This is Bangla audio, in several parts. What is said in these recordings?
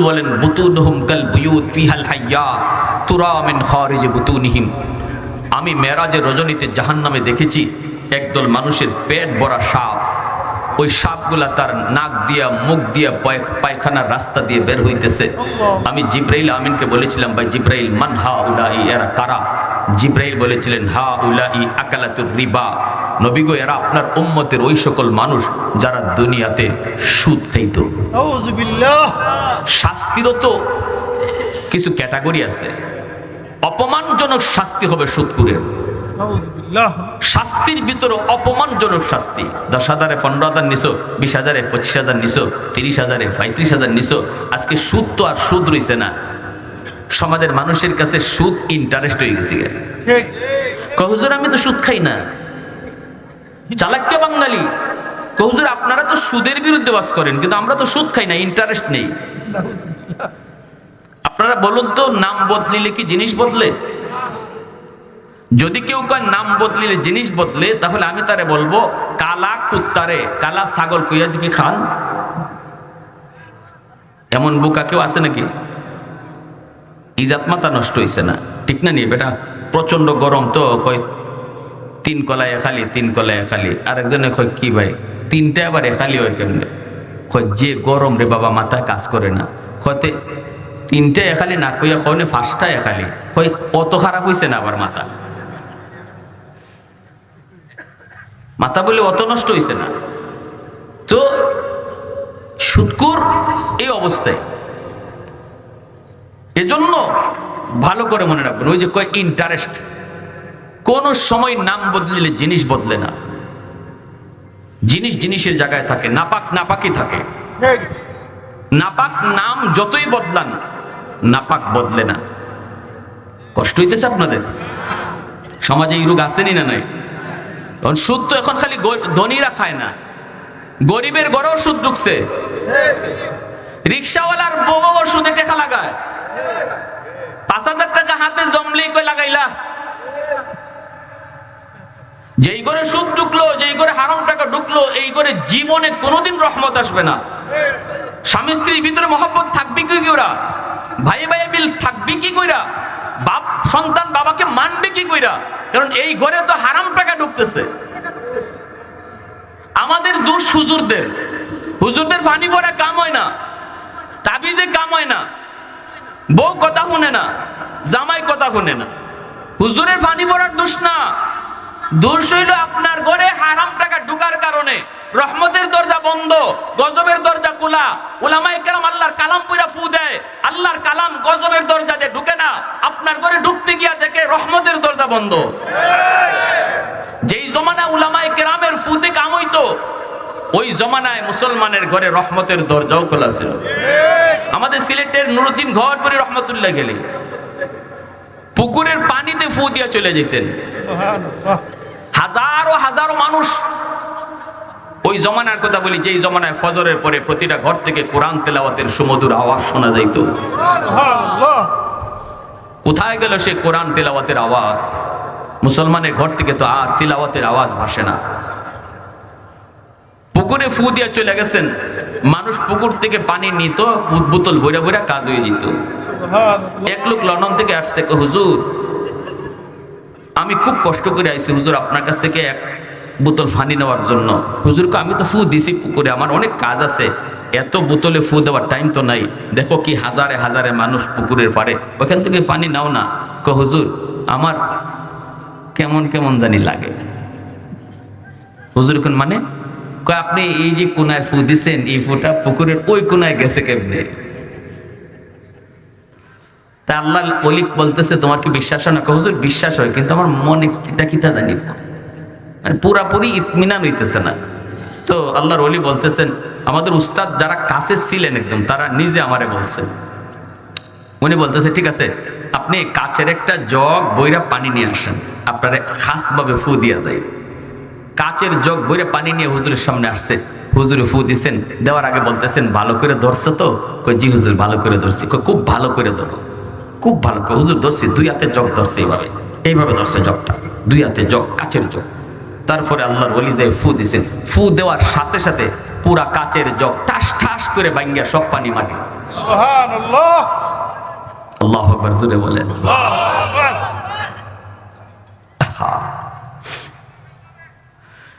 বলেন বুতুনহুম কাল বুয়ুত ফিহাল হাইয়াত তুরা মিন খারিজ বুতুনিহিম। আমি মেরাজের রজনীতে জাহান্নামে দেখেছি একদল মানুষের পেট ভরা সাপ, ওই সাপগুলা তার নাক দিয়া মুখ দিয়া পায়খানার রাস্তা দিয়ে বের হইতেছে। আমি জিব্রাইল আমিনকে বলেছিলাম, ভাই জিব্রাইল মান হা উলাই, এরা কারা? জিব্রাইল বলেছিলেন হা উলাই আকালাতুর রিবা, নবী গো এরা আপনার উম্মতের ওই সকল মানুষ যারা দুনিয়াতে সুদ খাইত। আউযুবিল্লাহ। শাস্তিরও তো কিছু ক্যাটাগরি আছে। অপমানজনক শাস্তি হবে সুদখোরের। আউযুবিল্লাহ। শাস্তির ভিতরে অপমানজনক শাস্তি। 10,000-এ 15,000 নিছো, 20,000-এ 25,000 নিছো, 30,000-এ 35,000 নিছো। আজকে সুদ তো আর সুদ রইছে না, সমাজের মানুষের কাছে সুদ ইন্টারেস্ট হয়ে গেছে। ঠিক। হুজুর আমি তো সুদ খাই না। চালাক্য বাঙালি হুজুর আপনারা তো সুদের বিরুদ্ধে বাস করেন, কিন্তু আমরা তো সুদ খাই না, ইন্টারেস্ট নেই। আপনারা বলুন তো, নাম বদলিলে কি জিনিস বদলে? যদি কেউ কয় নাম বদলিলে জিনিস বদলে, তাহলে আমি তারে বলবো কালা কুত্তারে কালা ছাগল কইয়া দিকে খান। এমন বোকা কেউ আছে নাকি? ইজাত মাথা নষ্ট হইছে না, ঠিক না? নিয়ে বেটা প্রচন্ড গরম তো কয় 3 কলায় খালি 3 কলায় খালি। আরেকজনে কয় কি ভাই 3টা আবার খালি হয় কেমনে? কয় যে গরম রে বাবা, মাথা কাজ করে না। কয়তে 3টা খালি না কইয়া কয়নে 5টা খালি। কয় অত খারাপ হইছে না আবার মাথা? মাথা বলে অত নষ্ট হইছে না। তো সুদখোর এই অবস্থায়, এজন্য ভালো করে মনে রাখবেন, ওই যে কয় ইন্টারেস্ট, কোন সময় নাম বদলিলে জিনিস বদলে না। জিনিস জিনিসের জায়গায় থাকে, নাপাক নাপাকই থাকে। ঠিক। নাপাক নাম যতই বদলান, নাপাক বদলে না। কষ্ট হইতেছে আপনাদের? সমাজে এই রোগ আসেনি না নাই? কারণ সুদ তো এখন খালি ধনীরা খায় না, গরিবের ঘরেও সুদ ঢুকছে। রিক্সাওয়ালার বউ সুদে টাকা লাগায়। 5,000 টাকা হাতে জমলেই কই লাগাইলা। যেই করে সুদ ঢুকলো, যেই করে হারাম টাকা ঢুকলো, এই করে জীবনে কোনোদিন রহমত আসবে না। স্বামী স্ত্রীর ভিতরে মহব্বত থাকবে কি কইরা? ভাই ভাই মিল থাকবে কি কইরা? বাপ সন্তান বাবাকে মানবে কি কইরা? কারণ এই ঘরে তো হারাম টাকা ঢুকতেছে। আমাদের দোষ হুজুরদের। হুজুরদের ফানি পড়া কাম হয় না, তাবিজে কাম হয় না, বউ কথা শুনে না, জামাই কথা শুনে না। হুজুরের ফানি পড়ার দোষ না, দোষ হইল আপনার ঘরে হারাম টাকা ঢুকার কারণে রহমতের দরজা বন্ধ, গজবের দরজা খোলা। উলামায়ে কেরাম আল্লাহর কালাম পড়া ফু দেয়, আল্লাহর কালাম গজবের দরজা দিয়ে ঢুকে না। আপনার ঘরে ঢুকতে গিয়া দেখে রহমতের দরজা বন্ধ। যেই জমানায় উলামায়ে কেরামের ফুতে কাম হইতো, ওই জমানায় মুসলমানের ঘরে রহমতের দরজাও খোলা ছিল। আমাদের সিলেটের নুরুদ্দিন ঘরপুরি রহমতুল্লাহ গেলে পুকুরের পানিতে ফু দিয়া চলে যেতেন। সুবহানাল্লাহ। হাজারো হাজারো মানুষ। ওই জমানার কথা বলি, যেই জমানায় ফজরের পরে প্রতিটা ঘর থেকে কোরআন তেলাওয়াতের সুমধুর আওয়াজ শোনা যাইত। সুবহানাল্লাহ। কোথায় গেল সে কোরআন তেলাওয়াতের আওয়াজ? মুসলমানের ঘর থেকে তো আর তেলাওয়াতের আওয়াজ ভাসে না। পুকুরে ফু দিয়া চলে গেছেন, মানুষ পুকুর থেকে পানি নিত, বোতল বইরা বইরা কাজ হয়ে যেত। সুবহানাল্লাহ। এক লোক লন্ডন থেকে আসছে, হুজুর আমি খুব কষ্ট করে আইছি হুজুর আপনার কাছ থেকে এক বোতল পানি নেওয়ার জন্য। হুজুরকে আমি তো ফু দিছি পুকুরে, আমার অনেক কাজ আছে, এত বোতলে ফু দেওয়ার টাইম তো নাই। দেখো কি হাজারে হাজারে মানুষ পুকুরের পাড়ে, ওখান থেকে পানি নাও না। হুজুর আমার কেমন কেমন জানি লাগে। হুজুর কোন মানে? কয় আপনি এই যে কোনায় ফু দিছেন, এই ফুটা পুকুরের ওই কোনায় গেছে কেমনে? তা আল্লাহ ওলি বলতেছে তোমার কি বিশ্বাস হয় না? হুজুর বিশ্বাস হয়, কিন্তু আমার মনে কিতা কিতা জানি মানে পুরাপুরি ইতমিনান হইতেছে না। তো আল্লাহর ওলি বলতেছেন, আমাদের উস্তাদ যারা কাছে ছিলেন একদম, তারা নিজে আমারে বলছেন। উনি বলতেছে ঠিক আছে, আপনি কাচের একটা জগ বইরা পানি নিয়ে আসেন, আপনারে খাসভাবে ফু দিয়া যায়। কাচের জগ বইরা পানি নিয়ে হুজুরের সামনে আসছে, হুজুরে ফু দিছেন। দেওয়ার আগে বলতেছেন ভালো করে ধরছো তো? কই জি হুজুর ভালো করে ধরছি। কই খুব ভালো করে ধরো। খুব ভালো করে হুজুর ধরছি, 2 হাতে জগ ধরছে, এইভাবে ধরছে জগটা, 2 হাতে জগ, কাচের জগ। তারপরে আল্লাহর ওলি যায় ফু দিছেন, ফু দেওয়ার সাথে সাথে পুরা কাচের জগ ঠাস ঠাস করে ভাঙ্গিয়া সব পানি মাটি। সুবহানাল্লাহ। আল্লাহু আকবার, জোরে বলেন। আল্লাহু আকবার।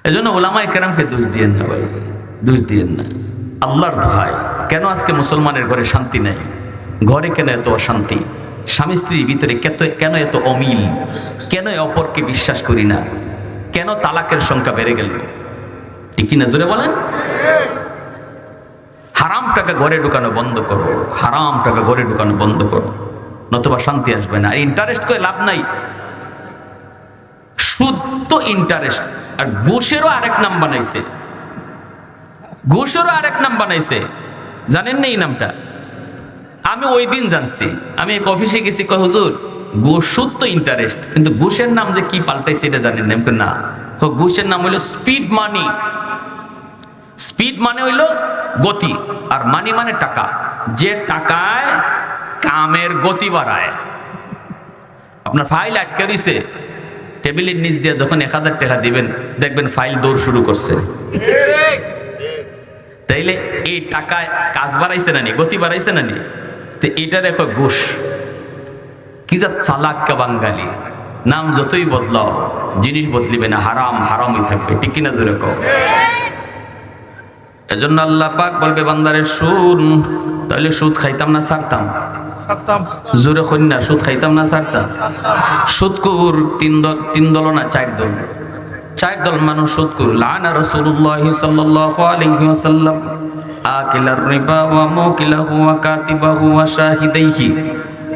এজন্য ওলামায়ে কেরামকে দোষ দিয়েন না ভাই, দোষ দিয়েন না। আল্লাহর দোহাই, কেন আজকে মুসলমানের ঘরে শান্তি নাই? ঘরে কেন এত অশান্তি? স্বামী স্ত্রীর ভিতরে কেন এত অমিল? কেন অপরকে বিশ্বাস করি না? কেন তালাকের সংখ্যা বেড়ে গেল? ঠিক কিনা, জোরে বলেন। হারাম টাকা ঘরে ঢুকানো বন্ধ করো, হারাম টাকা ঘরে ঢুকানো বন্ধ করো, নতুবা শান্তি আসবে না। ইন্টারেস্ট করে লাভ নাই। সুদ তো ইন্টারেস্ট, আর ঘুষেরও আরেক নাম বানাইছে, ঘুষেরও আরেক নাম বানাইছে। জানেন না এই নামটা? আমি ওই দিন জানছি। আমি এক অফিসে গেছি, কয় হুজুর সুদ তো ইন্টারেস্ট, কিন্তু ঘুষের নাম যে কি পাল্টাইছে এটা জানেন না? না, ঘুষের নাম হইলো স্পিড মানি। স্পিড মানে হইলো গতি, আর মানি মানে টাকা। যে টাকায় কামের গতি বাড়ায়। আপনার ফাইল আটকে রইছে, টেবিলের নিচ দিয়ে যখন 1000 টাকা দিবেন, দেখবেন ফাইল দৌড় শুরু করছে। তাইলে এই টাকায় কাজ বাড়াইছে না নি, গতি বাড়াইছে না নি? তো এটা দেখো ঘুষ। কি যা চালাক্কা বাঙালি! নাম যতই বদলাও, জিনিস বদলিবে না, হারাম হারামই থাকবে। ঠিক কিনা, জোরে কও। এজন্য আল্লাহ পাক বলবে বান্দারে শুন, তাহলে সুদ খাইতাম না ছাড়তাম? সাতাম। জোরে কন্যা, সুদ খাইতাম না ছাড়তাম? সুদকুর তিন দল না 4 দল? 4 দল মানুষ সুদকুর। লানা রাসূলুল্লাহ সাল্লাল্লাহু আলাইহি ওয়াসাল্লাম আকিলার রিবা ওয়া মুকিলাহু ওয়া কাতিবাহু ওয়া শাহিদাইহি।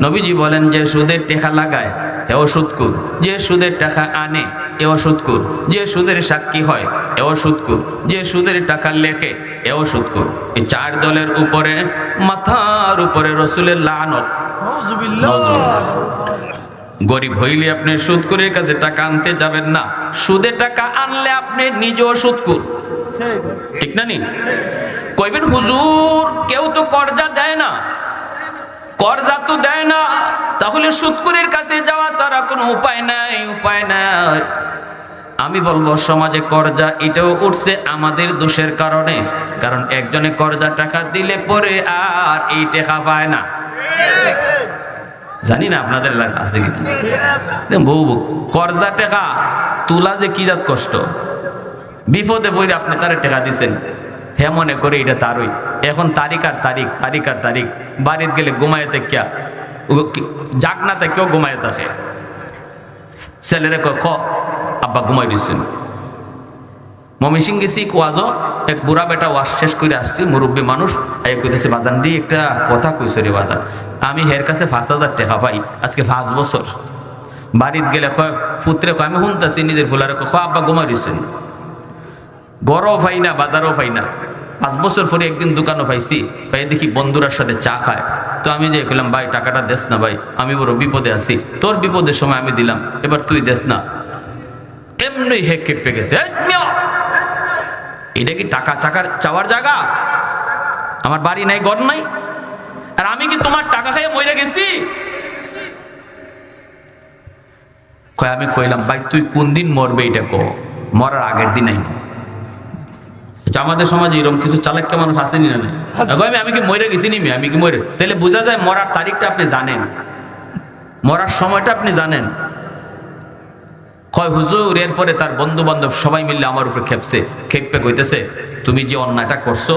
নবীজি বলেন, যে সুদের টাকা লাগায় এও সুদকুর, যে সুদের টাকা আনে এও সুদকুর, যে সুদের সাক্ষী হয় এও সুদকুর, যে সুদের টাকা লেখে এও সুদকুর। এই 4 দলের উপরে, মাথার উপরে রাসূলের লানত। নাউযুবিল্লাহ। গরিব হইলে আপনি সুদকুরের কাছে টাকা আনতে যাবেন না। সুদে টাকা আনলে আপনি নিজেও সুদকুর। ঠিক না নি? কইবেন হুজুর কেউ তো কর্জা দেয় না, কর্জা তো দেয় না, তাহলে সুদকুরের কাছে যাওয়া ছাড়া কোনো উপায় নাই, উপায় নাই। আমি বলবো সমাজে কর্জা এটাও উঠছে আমাদের দোষের কারণে। কারণ একজনে কর্জা টাকা দিলে পরে আর এই টাকা পায় না। জানি না আপনাদের এলাকা আছে কিনা। বউ কর্জা টাকা তোলা যে কি জাত কষ্ট। বিপদে পড়ে আপনি তারে টাকা দিছেন, হে মনে করে এটা তারই। এখন তারিখ আর তারিখ, তারিখ আর তারিখ। বাড়িতে গেলে ঘুমায় থাকিয়া, জাগনাতে কেউ ঘুমায় থাকে। ছেলেরে খ আব্বা ঘুমাই দিচ্ছেন। মমিসিং গেছি কোয়াজো, এক বুড়া বেটা ওয়াশ শেষ করে আসছি, মুরব্বী মানুষ। এই কইতেছে, বাদান দি একটা কথা কইছে রে বাদান, আমি হের কাছে 5000 টাকা পাই আজকে 5 বছর। বাড়িতে গেলে কয় পুত্রে কয়, আমি শুনতেছি নিজের ফুলারে ক আব্বা ঘুমাই দিচ্ছেন। গড়ও পাই না, বাজারও পাই না। 5 বছর পরে একদিন দোকানও পাইছি, পাই দেখি বন্ধুরার সাথে চা খায়। তো আমি যে কইলাম, ভাই টাকাটা দেস না ভাই, আমি বড় বিপদে আছি, তোর বিপদের সময় আমি দিলাম, এবার তুই দেস না। এমনি হেক কেঁপে গেছে। এটা কি টাকা চাকার চাওয়ার জায়গা? আমার বাড়ি নাই, ঘর নাই, আর আমি কি তোমার টাকা খাইয়ে মরে গেছি? আমি কইলাম, ভাই তুই কোন দিন মরবে এটা কো, মরার আগের দিন নাই। আমাদের সমাজে এরকম কিছু চালাক্য মানুষ আসেনি না? আমি কি মরে গেছি নিমি, আমি কি মরে? তাহলে বোঝা যায় মরার তারিখটা আপনি জানেন, মরার সময়টা আপনি জানেন। কয় হুজুর, এরপরে তার বন্ধু বান্ধব সবাই মিলে আমার উপরে খেপে কইতেছে, তুমি যে অন্যায়টা করছো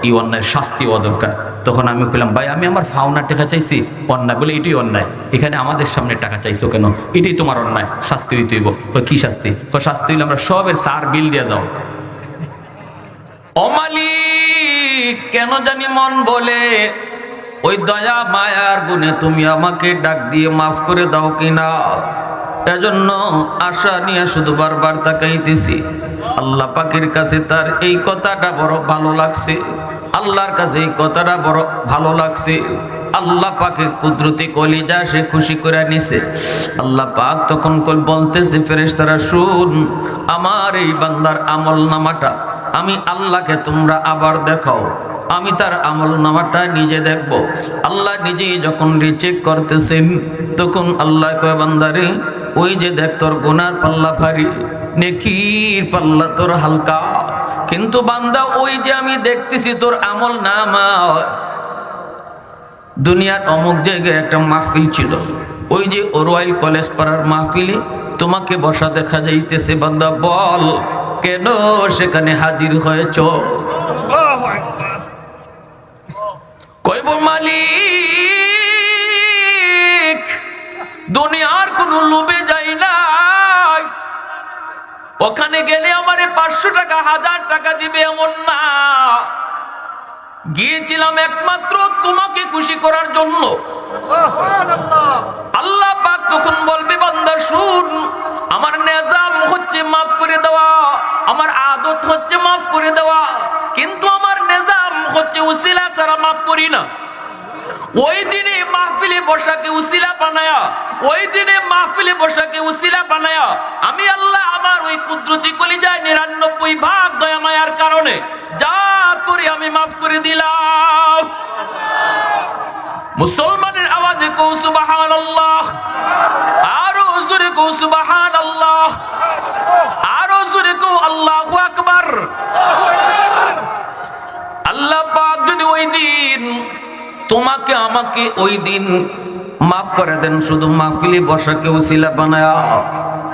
এই অন্যায়ের শাস্তি হওয়া দরকার। তখন আমি কইলাম, ভাই আমি আমার ফাওনার টাকা চাইছি, অন্যায় বলে এটাই অন্যায়। এখানে আমাদের সামনে টাকা চাইছো কেন? এটাই তোমার অন্যায়, শাস্তি হইতে হইব। কি শাস্তি? শাস্তি হইলে আমরা সবের সার বিল দিয়ে দাও। অমালিক কেন জানি মন বলে, ওই দয়া মায়ার গুণে তুমি আমাকে ডাক দিয়ে মাফ করে দাও কিনা। এজন্য আশা নিয়ে শুধু বারবার তাকাইতেছি। আল্লাহ পাকের কাছে তার এই কথাটা বড় ভালো লাগছে, আল্লাহর কাছে এই কথাটা বড় ভালো লাগছে। আল্লাহ পাকে কুদরতি কলিজা সে খুশি করে নিছে। আল্লাহ পাক তখন বলতেছে, ফেরেশতারা শুন, আমার এই বান্দার আমল নামাটা আমি আল্লাহকে তোমরা আবার দেখাও। আমি তার আমল নামাটা নিজে দেখব। আল্লাহ নিজেই যখন রিচেক করতেছেন, তখন আল্লাহ কয়, বান্দারে ওই যে দেখ তোর গুনার পাল্লা ভারী, নেকির পাল্লা তোর হালকা। কিন্তু বান্দা ওই যে আমি দেখতেছি তোর আমল নামা, দুনিয়ার অমুক জায়গায় একটা মাহফিল ছিল, ওই যে রয়্যাল কলেজ পাড়ার মাহফিলে তোমাকে বসা দেখা যাইতেছে, বান্দা বল কেন সেখানে হাজির হয়েছ? আল্লাহু আকবার। কইব মালিক দুনিয়ার কোন লোভে যাই নাই, ওখানে গেলে আমারে 500 টাকা 1000 টাকা দিবে এমন না, গিয়েছিলাম একমাত্র তোমাকে খুশি করার জন্য। আল্লাহ পাক তখন বলবে বান্দা শুন, আমার নিজাম হচ্ছে মাফ করে দেওয়া, আমার আদত হচ্ছে মাফ করে দেওয়া, কিন্তু আমার নিজাম হচ্ছে উসিলা ছাড়া মাফ করি না। ওই দিনে মাহফিলে বসাকে উসিলা বানায়া, ওই দিনে মাহফিলে বসাকে উসিলা বানায়া আমি আল্লাহ আমার ওই কুদরতি কলিজায় 99 ভাগ দয়া মায়ার কারণে যা করে আমি মাফ করে দিলাম। মুসলমানের আওয়াজে কও সুবহানাল্লাহ, আরো জোরে কও সুবহানাল্লাহ, আরো জোরে কও আল্লাহু আকবার। আল্লাহ পাক যদি ওই দিন তোমাকে আমাকে ওই দিন মাফ করে দেন, শুধু মাহফিলে বসাকে উসিলা বানায়া,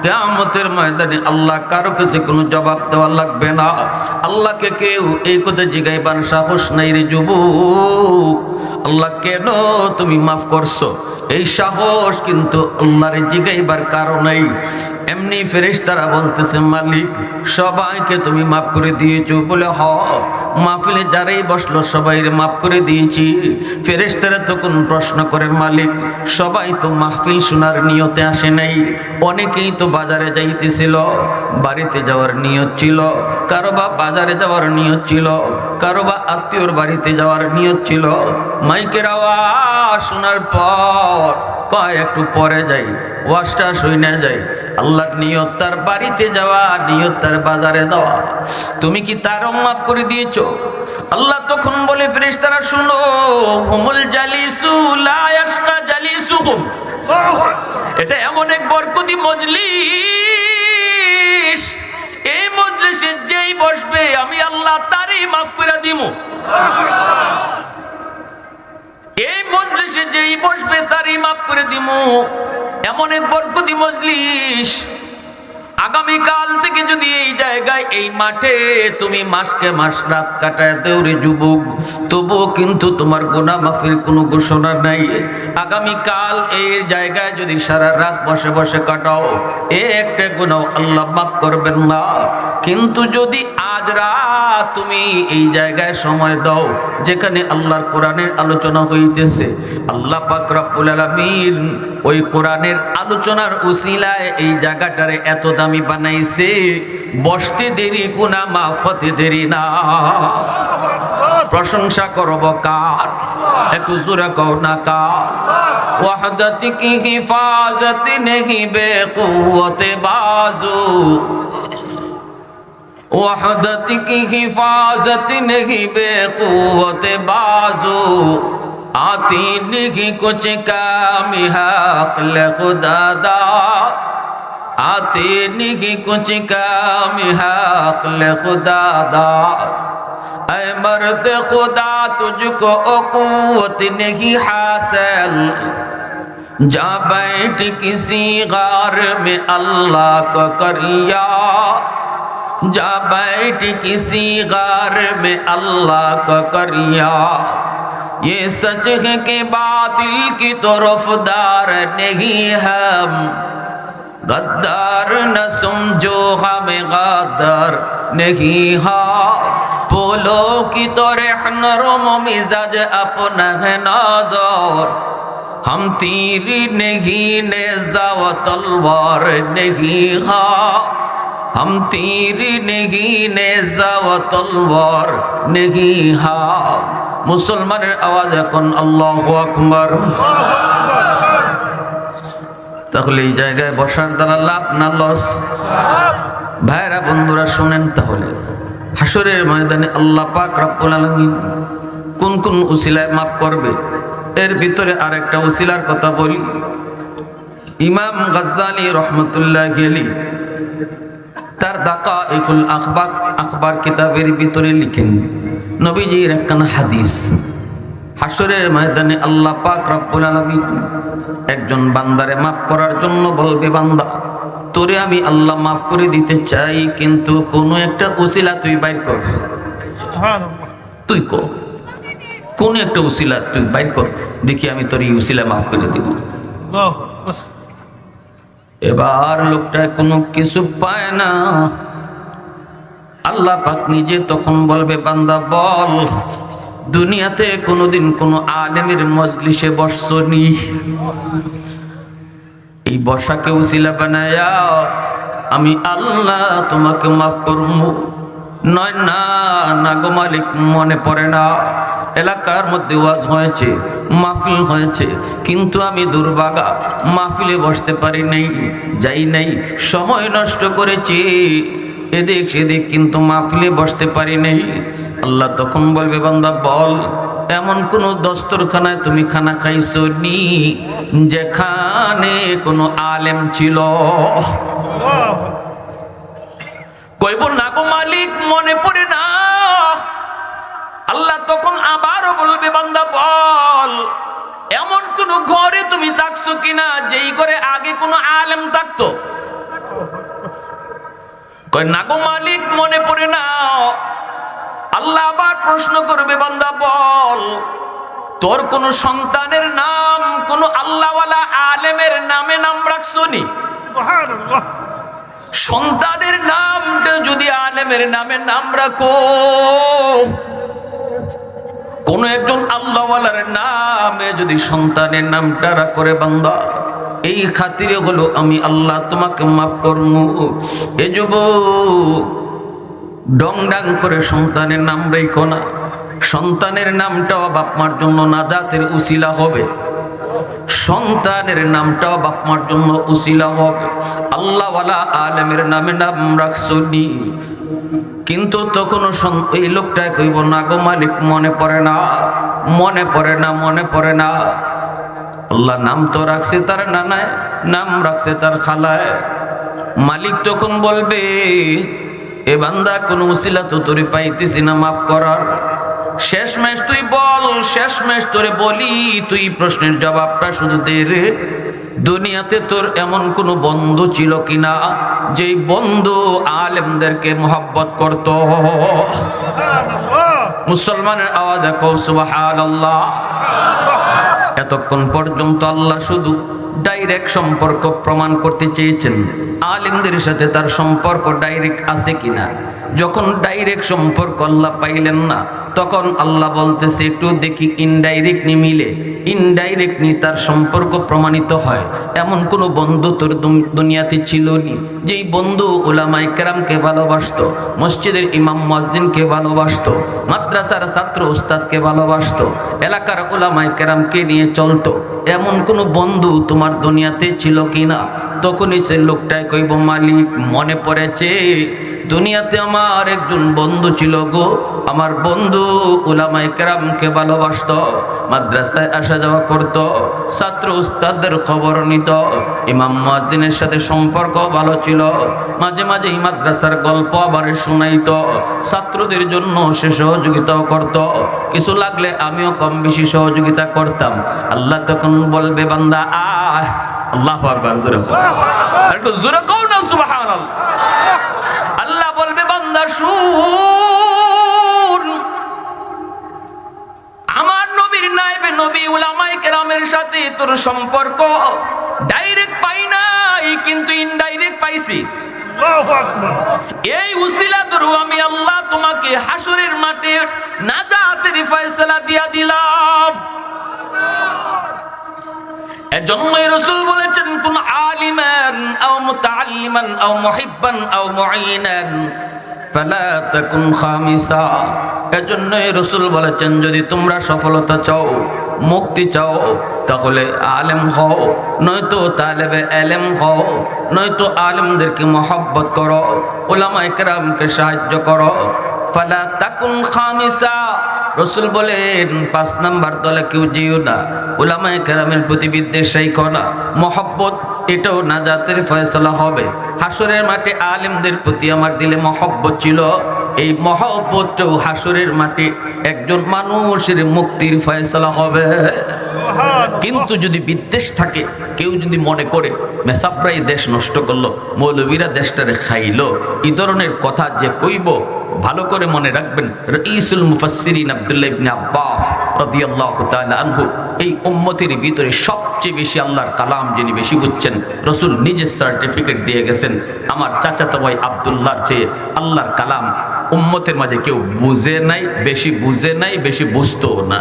কিয়ামতের ময়দানে আল্লাহ কারো কাছে কোনো জবাব দেওয়া লাগবে না। আল্লাহকে কেউ এই কথা জিগাইবার সাহস নাই রে যুবক, আল্লাহ কেন তুমি মাফ করছো, এই সাহস কিন্তু আল্লাহরে জিগাইবার কারণেই। এমনি ফেরেশতারা বলতেছে মালিক সবাইকে তুমি মাফ করে দিয়েছো, বলে হ মাহফিলে যারাই বসলো সবাইরে মাফ করে দিয়েছি। ফেরেশতারা তখন প্রশ্ন করেন মালিক সবাই তো মাহফিল শোনার নিয়তে আসে নাই, অনেকেই তো বাজারে যাইতেছিল, বাড়িতে যাওয়ার নিয়ত ছিল, কারো বা বাজারে যাওয়ার নিয়ত ছিল, কারো বা আত্মীয়র বাড়িতে যাওয়ার নিয়ত ছিল। মাইকের আওয়াজ শোনার পর কয় একটু পরে যাই, ওয়াজটা শুনে যাই, আল্লাহর নিয়ত তার বাড়িতে যাওয়া, নিয়ত তার বাজারে যাওয়া, তুমি কি তার মাফ করে দিয়েছো? আল্লাহ তখন বলে ফেরেশতারা শুনো, হুমুল জালিসু লা ইয়াশকা জালিসুহুম, এটা এমন এক বরকতি মজলিস, এই মজলিসে যেই বসবে আমি আল্লাহ তারই মাফ করে দিব। এই মজলিসে যেই বসবে তারই মাফ করে দিব, এমন এক বরকতি মজলিস। আগামীকাল থেকে যদি এই জায়গায় এই মাঠে তুমি মাসকে মাস রাত কাটায় দেও রে যুবক, তবুও কিন্তু তোমার গুনাহ মাফের কোনো ঘোষণা নাই। আগামীকাল এই জায়গায় যদি সারা রাত বসে বসে কাটাও, একটা গুনাহ আল্লাহ মাফ করবেন না। কিন্তু যদি আজ রাত তুমি এই জায়গায় সময় দাও যেখানে আল্লাহর কোরআনের আলোচনা হইতেছে, আল্লাহ পাক রব্বুল আলামিন ওই কোরআনের আলোচনার উসিলায় এই জায়গাটারে এত দামি বানাইছে, বসতে দেরি গুনাহ মাফ হতে দেরি না। প্রশংসা করব কার? একটু জোরে কও না কার? ওয়াহদত কি হিফাজত নেহি বেকুওত বাজু, वहदत की हिफाजत नहीं बेकुवत बाजू, आती नहीं कुछ काम हक खुदा दा, आती नहीं कुछ काम हक खुदा दा। ऐ मर्द खुदा तुझको कुव्वत नहीं हासिल, जा बैठ किसी गार में अल्लाह को करिया, जा बैठ किसी गार में अल्लाह का करिया। ये सच है कि बातिल की तरफदार नहीं हम, गद्दार न समझो हमें गद्दार नहीं हा, बोलो की तो रहनरम मिजाज अपना है नजर, हम तीर नहीं नेज़ा व तलवार नहीं हा, हम तीर नहीं नेज़ा व तलवार नहीं हा। मुसलमाনের আওয়াজ এখন আল্লাহু আকবার। তাহলে এই জায়গায় বসার দ্বারা লাভ না লস? ভাইরা বন্ধুরা শুনেন, তাহলে হাসরের ময়দানে আল্লাহ পাক রব্বুল আলামিন কোন কোন উসিলায় মাফ করবে, এর ভিতরে আরেকটা উসিলার কথা বলি। ইমাম গাজ্জালি রহমতুল্লাহি আলাইহি তার দাকাইকুল আখবার কিতাবের ভিতরে লিখেন, নবীজির একখানা হাদিস, হাসরের ময়দানে আল্লাহ পাক রব্বুল আলামিন একজন বান্দারে মাফ করার জন্য বলবে, বান্দা তোরে আমি আল্লাহ মাফ করে দিতে চাই, কিন্তু কোনো একটা উসিলা তুই বাইর কর। সুবহানাল্লাহ। তুই কর, কোন একটা উসিলা তুই বাইর কর, দেখি আমি তোর এই উসিলা মাফ করে দিব। আল্লাহু আকবার। এবার লোকটা কোনো কিছু পায় না। আল্লাহ পাক নিজে তখন বলবে, বান্দা বল, দুনিয়াতে কোনোদিন কোনো আলেমের মজলিসে বসছনি? এই বসাকে উসিলা বানায়া আমি আল্লাহ তোমাকে মাফ করব? নয়, না না গো মালিক, মনে পড়ে না। এলাকার মধ্যে ওয়াজ হয়েছে, মাহফিল হয়েছে, কিন্তু আমি দুর্ভাগা, মাহফিলে বসতে পারি নাই, যাই নাই, সময় নষ্ট করেছি এদিক সেদিক, কিন্তু মাহফিলে বসতে পারি নাই। আল্লাহ তখন বলবে, বান্দা বল, এমন কোন দস্তরখানায় তুমি খানা খাইছো নি যেখানে কোনো আলেম ছিল? আল্লাহু কইব না গো মালিক, মনে পড়ে না। আল্লাহ তখন আবারও বলবে, বান্দা বল, এমন কোন ঘরে তুমি থাকছো কিনা যেই ঘরে আগে কোনো আলেম থাকতো? কয় না গো মালিক, মনে পড়ে না। আল্লাহ আবার প্রশ্ন করবে, বান্দা বল, তোর কোন সন্তানের নাম কোন আল্লাহওয়ালা আলেমের নামে নাম রাখছো নি? সুবহানাল্লাহ। সন্তানের নামটা যদি আলেমের নামে নাম রাখো, কোন একজন আল্লাহওয়ালার নামে যদি সন্তানের নামটা করে, বান্দা এই খাতিরে হলো আমি আল্লাহ তোমাকে মাফ করবো। এ যুবক, ডং ডাং করে সন্তানের নাম রেখো না। সন্তানের নামটাও বাপ মার জন্য নাজাতের উসিলা হবে, সন্তানের নামটাও বাপ মার জন্য উসিলা হবে। আল্লাহওয়ালা আলেমের নামে নাম রাখছনি, কিন্তু তখন এই লোকটা কইব, না গো মালিক, মনে পড়ে না, মনে পড়ে না, মনে পড়ে না। আল্লাহ নাম তো রাখছে তার নানায়, নাম রাখছে তার খালায়। মালিক তখন বলবে, এ বান্দা কোন উসিলা তো তোরে পাইতেছি না মাফ করার। শেষমেশ তুই বল, শেষমেশ তোরে বলি, তুই প্রশ্নের জবাবটা শুধু দে রে। দুনিয়াতে তোর এমন কোন বন্ধু ছিল কিনা যেই বন্ধু আলেমদেরকে মোহাব্বত করত? সুবহানাল্লাহ। মুসলমানের আওয়াজ দেখো, সুবহানাল্লাহ। এতক্ষণ পর্যন্ত আল্লাহ শুধু ডাইরেক্ট সম্পর্ক প্রমাণ করতে চেয়েছেন, আলেমদের সাথে তার সম্পর্ক ডাইরেক্ট আছে কিনা। যখন ডাইরেক্ট সম্পর্ক আল্লাহ পাইলেন না, তখন আল্লাহ বলতেছে একটু দেখি ইনডাইরেক্টলি মিলে, ইনডাইরেক্টলি তার সম্পর্ক প্রমাণিত হয়। এমন কোন বন্ধু তোর দুনিয়াতে ছিল নি যেই বন্ধু উলামায়ে কেরামকে ভালোবাসতো, মসজিদের ইমাম মুয়াজ্জিনকে ভালোবাসতো, মাদ্রাসার ছাত্র উস্তাদকে ভালোবাসতো, এলাকার উলামায়ে কেরামকে নিয়ে চলতো? এমন কোন বন্ধু তোমার দুনিয়াতে ছিল কিনা? তখনই সে লোকটাই কইব, মালিক মনে পড়েছে, দুনিয়াতে আমার একজন বন্ধু ছিল গো। আমার বন্ধু উলামায়ে কেরামকে ভালোবাসতো, মাদ্রাসায় আসা যাওয়া করতো, ছাত্র উস্তাদদের খবর নিত, ইমাম মুয়াজ্জিনের সাথে সম্পর্ক ভালো ছিল, মাঝে মাঝে এই মাদ্রাসার গল্প আবার শুনাইতো, ছাত্রদের জন্য সে সহযোগিতাও করত, কিছু লাগলে আমিও কম বেশি সহযোগিতা করতাম। আল্লাহ তখন বলবে, বান্দা আয়। আল্লাহু আকবার, জোরে কও, একটু জোরে কও না সুবহানাল্লাহ। আল্লাহ বলবে, বান্দা শুন, আমার নবীর নায়েবে নবী উলামায়ে কেরামের সাথে তোর সম্পর্ক ডাইরেক্ট পাই নাই, কিন্তু ইনডাইরেক্ট পাইছি। আল্লাহু আকবার। এই উসিলা ধরে আমি আল্লাহ তোমাকে হাসরের মাঠে নাজাতের ফয়সালা দিয়া দিলাম। এজন্যই রাসূল বলেছেন, কোন আলিমান আও মুতাআল্লিমান আও মুহিব্বান আও মুঈনান ফালা তাকুন খামিসা। এজন্যই রাসূল বলেছেন, যদি তোমরা সফলতা চাও, মুক্তি চাও, তাহলে আলেম হও, নয়তো তালেবে ইলম হও, নয়তো আলেমদেরকে মহব্বত করো, উলামায়ে কেরামকে সাহায্য করো। ফালা তাকুন খামিসা, রাসূল বলেন 5 নাম্বার দলে কেউ যেও না। উলামায়ে কেরামের প্রতি বিদ্বেষ রাখো না, মহব্বত, এটাও নাজাতের ফয়সালা হবে। হাসরের মাঠে আলেমদের প্রতি আমার দিলে মহব্বত ছিল, এই মহব্বতটাও হাসরের মাঠে একজন মানুষের মুক্তির ফয়সালা হবে। কিন্তু যদি বিদ্বেষ থাকে, কেউ যদি মনে করে মেসাবরাই দেশ নষ্ট করলো, মৌলবীরা দেশটারে খাইলো, এই ধরনের কথা যে কইব, ভালো করে মনে রাখবেন রাইসুল মুফাসসিরিন আব্দুল্লাহ ইবনে আব্বাস রাদিয়াল্লাহু তাআলা আনহু এই উম্মতের ভিতরে সবচেয়ে বেশি আল্লাহর কালাম যিনি বেশি বুঝছেন, রাসূল নিজে সার্টিফিকেট দিয়ে গেছেন আমার চাচাতো ভাই আব্দুল্লাহর চেয়ে আল্লাহর কালাম উম্মতের মাঝে কেউ বুঝে নাই, বেশি বুঝে নাই, বেশি বুঝতেও না।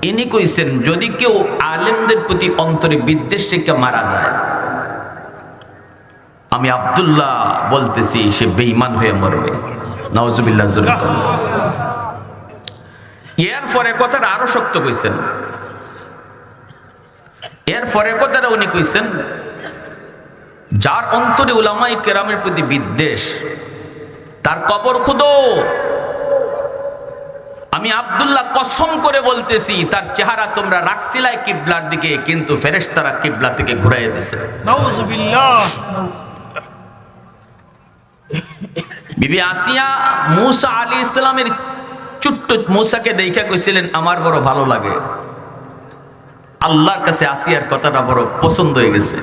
ইনি কইছেন যদি কেউ আলেমদের প্রতি অন্তরে বিদ্বেষ রেখে মারা যায়, আমি আব্দুল্লাহ বলতেছি সে বেঈমান হয়ে মরবে। নাউজুবিল্লাহ। এরপরে কথাটা আরো শক্ত কইছেন, এরপরে কথাটা উনি কইছেন যার অন্তরে উলামায়ে কেরামের প্রতি বিদ্বেষ, তার কবর খুদো। আমি আব্দুল্লাহ কসম করে বলতেছি তার চেহারা তোমরা রাখছিলাই কিবলার দিকে, কিন্তু ফেরেশতারা কিবলা থেকে ঘুরাইয়া দিছে। নাউজুবিল্লাহ। বিবি আসিয়া মূসা আলাইহিস সালামের ছোট্ট মূসাকে দেখা কইছিলেন আমার বড় ভালো লাগে। আল্লাহর কাছে আসিয়ার কথাটা বড় পছন্দ হয়ে গেছে।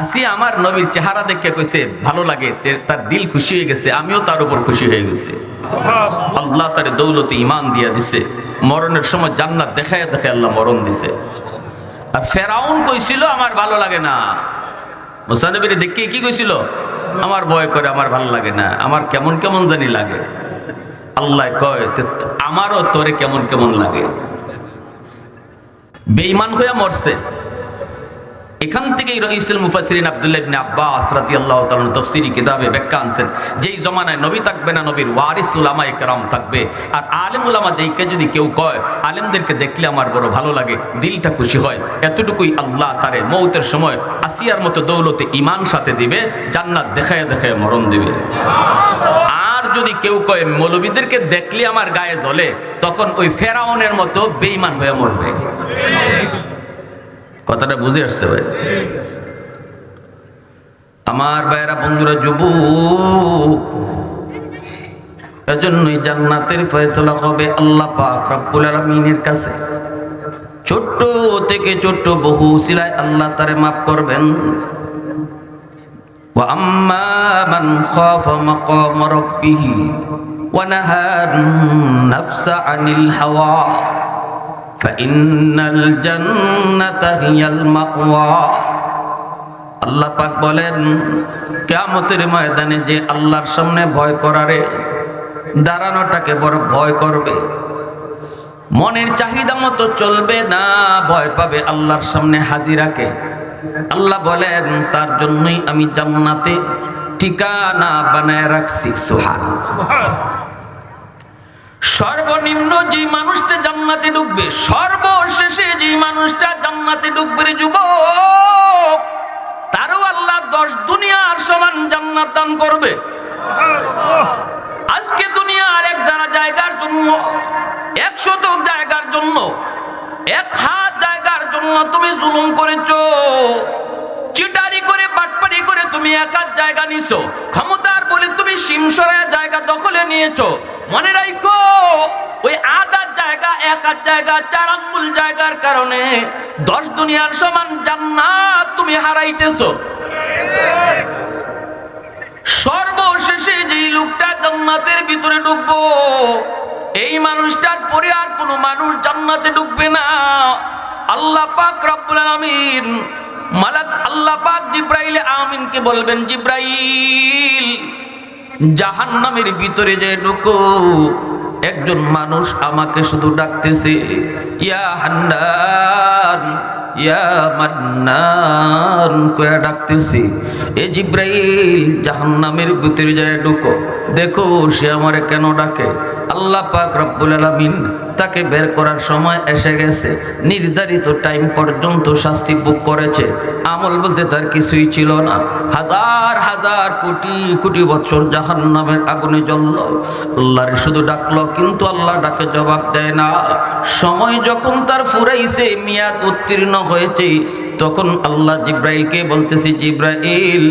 আসিয়া আমার নবীর চেহারা দেখে কইছে ভালো লাগে, তার দিল খুশি হয়ে গেছে, আমিও তার উপর খুশি হয়ে গেছি। আল্লাহ তার দৌলতে ঈমান দিয়া দিছে, মরণের সময় জান্নাত দেখায় দেখায় আল্লাহ মরণ দিছে। আর ফেরাউন কইছিল আমার ভালো লাগে না, মূসা নবীর দেখে কি কইছিল, আমার ভয় করে, আমার ভালো লাগে না, আমার কেমন কেমন জানি লাগে। আল্লাহ কয় আমারও তোরে কেমন কেমন লাগে। বেঈমান হয়ে মরছে। এখান থেকেই রাইসুল মুফাসসিরিন আব্দুল্লাহ ইবনে আব্বাস রাদিয়াল্লাহু তাআলা তাফসীরি কিতাবে ব্যাখ্যা আনছেন, যেই জমানায় নবী থাকবে না, নবীর ওয়ারিস উলামায়ে কেরাম থাকবে। আর আলেম উলামা দেখে যদি কেউ কয় আলেমদেরকে দেখলে আমার বড় ভালো লাগে, দিলটা খুশি হয়, এতটুকুই আল্লাহ তারে মৌতের সময় আসিয়ার মতো দৌলতে ঈমান সাথে দিবে, জান্নাত দেখায় দেখায় মরণ দিবে। আর যদি কেউ কয় মৌলবীদেরকে দেখলে আমার গায়ে জ্বলে, তখন ওই ফেরাউনের মতো বেঈমান হয়ে মরবে। কথাটা বুঝে আসছে ভাই? আমার ভাইরা বন্ধুরা, যুবক, এজন্যই জান্নাতের ফয়সালা হবে আল্লাহ পাক রব্বুল আলামিনের কাছে। ছোট্ট থেকে ছোট্ট বহু উসিলায় আল্লাহ তারে মাফ করবেন। ওয়া আম্মা মান খাফা মাকাম রাব্বিহি ওয়া নাহার নাফসা আনিল হাওয়া ফাইন্নাল জান্নাতা হিয়াল মাওয়া। আল্লাহ পাক বলেন কিয়ামতের ময়দানে যে আল্লাহর সামনে ভয় করারে, দাঁড়ানোটাকে বড় ভয় করবে, মনের চাহিদা মতো চলবে না, ভয় পাবে আল্লাহর সামনে হাজিরাকে, আল্লাহ বলেন তার জন্যই আমি জান্নাতে ঠিকানা বানায় রাখছি। সুবহানাল্লাহ। সর্বনিম্ন যে মানুষটা জান্নাতে ঢুকবে, সর্বশেষে যে মানুষটা জান্নাতে ঢুকবে রে যুবক, তারও আল্লাহ 10 দুনিয়ার সমান জান্নাত দান করবে। আজকে দুনিয়ার এক জায়গার জন্য, 100 জায়গার জন্য, 1000 জায়গার জন্য তুমি জুলুম করেছো, চিটারি করে বাটপারি করে তুমি 1000 জায়গা নিছো, ক্ষমতার বলে তুমি সিমসরায় জায়গা দখলে নিয়েছো। মনে রাখো ওই 1000 জায়গা, 1000 জায়গা, 4 আঙ্গুল জায়গার কারণে 10 দুনিয়ার সমান জান্নাত তুমি হারাইতেছো। সর্বশেষে যেই লোকটা জান্নাতের ভিতরে ঢুকবো, এই মানুষটার পরে আর কোনো মানুষ জান্নাতে ঢুকবে না। আল্লাহ পাক রব্বুল আলামিন মালাক আল্লাহ পাক জিব্রাইল আমিনকে বলবেন, জিব্রাইল জাহান্নামের ভিতরে যে ঢুকো, একজন মানুষ আমাকে শুধু ডাকতেছে ইয়া হান্নান ইয়া মান্নান কয়া ডাকতেছি। এ জিব্রাইল জাহান্নামের ভিতরে যায় ঢুকো, দেখো সে আমারে কেন ডাকে। আল্লাহ পাক রব্বুল আলামিন তাকে বের করার সময় এসে গেছে, নির্ধারিত টাইম পর্যন্ত শাস্তি ভোগ করেছে, আমল বলতে তার কিছুই ছিল না। হাজার হাজার কোটি কোটি বছর জাহান্নামের আগুনে জ্বলল, আল্লাহরে শুধু ডাকলো, কিন্তু আল্লাহ ডাকে জবাব দেয় না। সময় যখন তার ফুরাইছে, মেয়াদ উত্তীর্ণ হয়েছে, তখন আল্লাহ জিব্রাইলকে বলতেছি, জিব্রাইল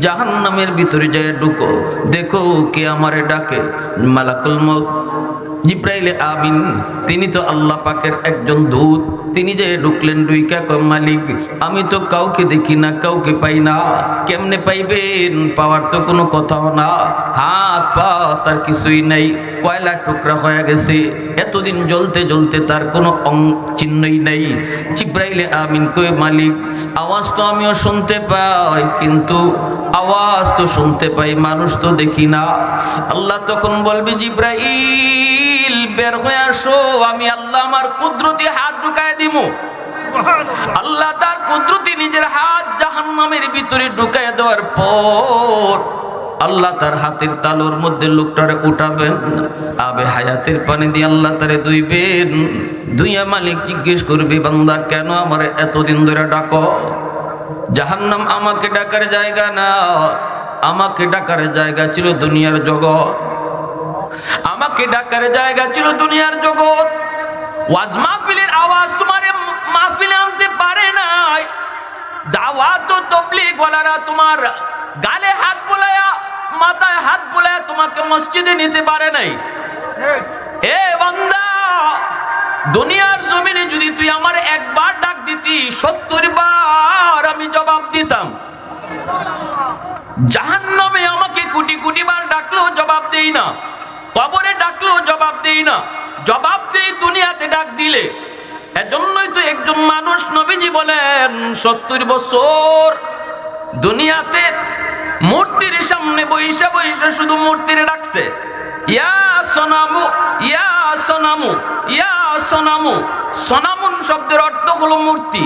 জাহান্নামের ভিতরে যায় ঢুকো, দেখো কে আমারে ডাকে। মালাকুল মউত জিব্রাইলে আমিন, তিনি তো আল্লাহ পাকের একজন দূত, তিনি যে ঢুকলেন ডুইকা কয় মালিক আমি তো কাউকে দেখি না, কাউকে পাই না। কেমনে পাইবেন? পাওয়ার তো কোনো কথাও না, হাত পা তার কিছুই নাই, কয়লা টুকরা হয়ে গেছে, এতদিন জ্বলতে জ্বলতে তার কোনো চিহ্নই নাই। জিব্রাইলে আমিন কয় মালিক আওয়াজ তো আমিও শুনতে পাই, কিন্তু আওয়াজ তো শুনতে পাই, মানুষ তো দেখি না। আল্লাহ তখন বলবে জিব্রাইল বের হয়ে আসো, আমি আল্লাহ আমার কুদরতি হাত ঢুকায় দিমু। সুবহানাল্লাহ। আল্লাহ তার কুদরতি নিজের হাত জাহান্নামের ভিতরে ঢুকায় দেওয়ার পর আল্লাহ তার হাতের তালুর মধ্যে লোকটারে উঠাবেন, আবে হায়াতের পানি দিয়ে আল্লাহ তারে ধুইবেন। ধুইয়া মালিক জিজ্ঞেস করবে বান্দা কেন আমার এতদিন ধরে ডাকো? জাহান্নাম আমাকে ডাকার জায়গা না, আমাকে ডাকার জায়গা ছিল দুনিয়ার জগৎ, আমাকে ডাকার জায়গা ছিল দুনিয়ার জগৎ। ওয়াজ মাহফিলের আওয়াজ তোমার মাহফিলে আনতে পারে নাই, দাওয়াত ও তাবলীগ ওয়ালারা তোমার গালে হাত বুলায়া মাথায় হাত বুলায়া তোমাকে মসজিদে নিতে পারে নাই। এ বান্দা, দুনিয়ার জমিনে যদি তুই আমার একবার ডাক দিতি 70 বার আমি জবাব দিতাম। জাহান্নামে আমাকে কোটি কোটি বার ডাকলেও জবাব দেই না, কবরে ডাকলেও জবাব দেই না, জবাব দেই দুনিয়াতে ডাক দিলে। এজন্যই তো একজন মানুষ নবীজি বলেন 70 বছর দুনিয়াতে মূর্তির সামনে বইসা বইসা শুধু মূর্তির ডাকছে, ইয়া সোনামু, ইয়া সোনামু, ইয়া সোনামু। সোনামুন শব্দের অর্থ হলো মূর্তি।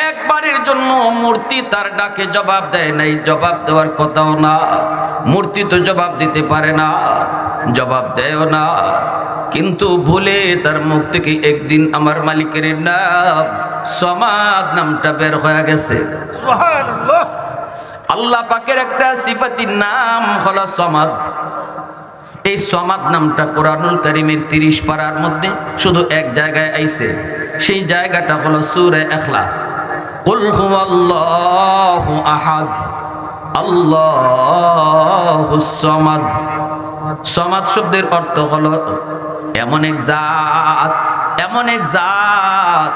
একবারের জন্য মূর্তি তার ডাকে জবাব দেয় নাই, জবাব দেওয়ার কথাও না। মূর্তি তো জবাব দিতে পারে না, জবাব দেয়ও না, কিন্তু ভুলে তার মুখ থেকে একদিন আমার মালিকের নাম সমাদ নামটা বের হয়ে গেছে। সুবহানাল্লাহ। আল্লাহ পাকের একটা সিফাতির নাম হলো সমাদ। এই সমাদ নামটা কোরআনুল কারীমের 30 পারার মধ্যে শুধু এক জায়গায় আইছে, সেই জায়গাটা হলো সূরা ইখলাস। কুল হুয়াল্লাহু আহাদ আল্লাহুস সামাদ। সমাদ শব্দের অর্থ হলো এমন এক জাত, এমন এক জাত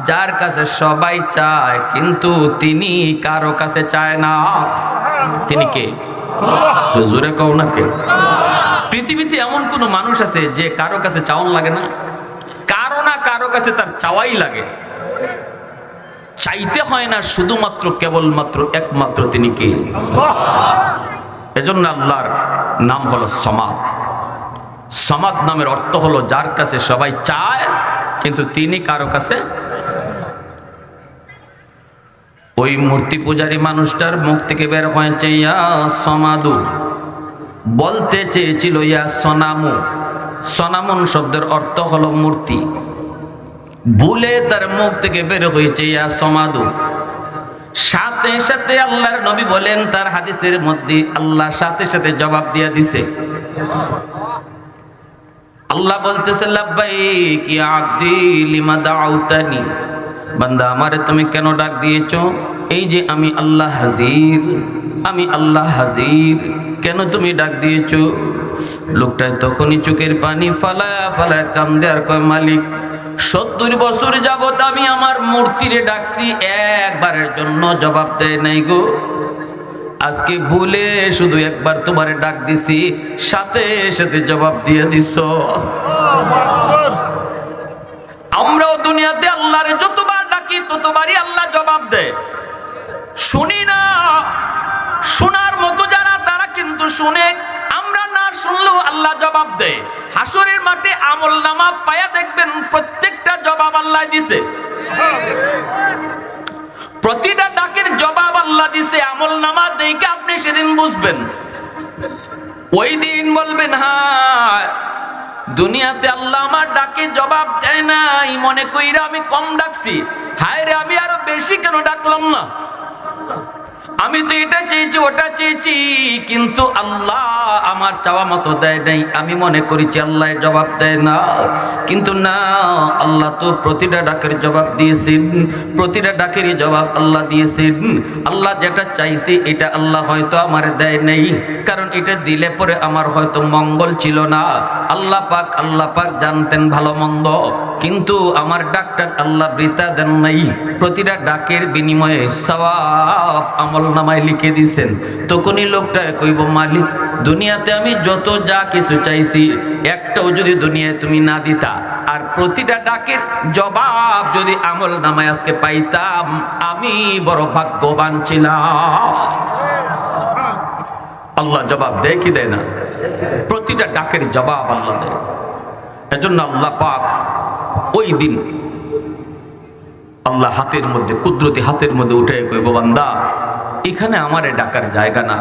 যার কাছে সবাই চায় কিন্তু তিনি কারো কাছে চায় না। তিনি কে? জোরে কও না কে? পৃথিবীতে এমন কোন মানুষ আছে যে কারো কাছে চাওয়ান লাগে না? কারো না কারো কাছে তার চাওয়াই লাগে, চাইতে হয় না, শুধুমাত্র কেবলমাত্র একমাত্র তিনি কে? এজন্য আল্লাহর নাম হলো সমাদ। সমাদ নামের অর্থ হলো যার কাছে সবাই চায় কিন্তু তিনি কারো কাছে। ওই মূর্তি পূজারী মানুষটার মুখ থেকে বের হয়েছে ইয়া সমাদু, বলতে চেয়েছিল ইয়া সোনামু। সোনামুন শব্দের অর্থ হলো মূর্তি, ভুলে তার মুখ থেকে বের হয়েছে ইয়া সমাদু। সাথে সাথে আল্লাহর নবী বলেন তার হাদিসের মধ্যে, আল্লাহ সাথে সাথে জবাব দিয়ে দিছে। আল্লাহ বলতেছে লাব্বাইক ইয়া আব্দি লিমা দাউতানি, বান্দা আমারে তুমি কেন ডাক দিয়েছো? এই যে আমি আল্লাহ হাজির, আমি আল্লাহ হাজির, কেন তুমি ডাক দিয়েছো? লোকটা তখনই চোখের পানি ফালায়া ফালায়া কান্দে আর কয় মালিক 70 বছর যাবত আমি আমার মূর্তিরে ডাকছি, একবারের জন্য জবাব দেয় নাই গো। আজকে ভুলে শুধু একবার তোমারে ডাক দিছি, সাথে সাথে জবাব দিয়ে দিছো। আমরাও দুনিয়াতে আল্লাহরে যতবার ডাকি ততবারই আল্লাহ জবাব দেয়। শুনি না, শোনার মতো যারা তারা কিন্তু শুনে, আমরা না শুনলেও আল্লাহ জবাব দেয়। হাসরের মাঠে আমলনামা পায়া দেখবেন প্রত্যেকটা জবাব আল্লাহ দিছে, প্রতিটা ডাকের জবাব আল্লাহ দিছে। আমলনামা দেখে আপনি সেদিন বুঝবেন, ওই দিন বলবেন হ্যাঁ দুনিয়াতে আল্লাহ আমার ডাকে জবাব দেয় নাই, মনে কইরা আমি কম ডাকছি, হায় রে আমি আরো বেশি কেন ডাকলাম না। আমি তো এটা চেয়েছি ওটা চেয়েছি, কিন্তু আল্লাহ আমার চাওয়া মতো দেয় নাই। আমি মনে করেছি আল্লাহ জবাব দেয় না, কিন্তু না, আল্লাহ তো প্রতিটা ডাকের জবাব দিয়েছেন, প্রতিটা ডাকেরই জবাব আল্লাহ দিয়েছেন। আল্লাহ যেটা চাইছি এটা আল্লাহ হয়তো আমার দেয় নাই, কারণ এটা দিলে পরে আমার হয়তো মঙ্গল ছিল না। আল্লাহ পাক জানতেন ভালো মন্দ, কিন্তু আমার ডাকটাক আল্লাহ বৃথা দেন নাই। প্রতিটা ডাকের বিনিময়ে সওয়াব আমল নামায় লিখে দিছেন। তখনই লোকটা কইব, মালিক দুনিয়াতে আমি যত যা কিছু চাইছি একটাও যদি দুনিয়ায় তুমি না দিতা, আর প্রতিটা ডাকের জবাব যদি আমল নামায় আজকে পাইতাম, আমি বড় ভাগ্যবান ছিলাম। আল্লাহ জবাব দেয় কি দেয় না? প্রতিটা ডাকের জবাব আল্লাহ দেয়। এজন্য আল্লাহ পাক ওই দিন আল্লাহ হাতের মধ্যে, কুদরতি হাতের মধ্যে উঠে কইব, বান্দা এখানে আমারে ডাকার জায়গা না,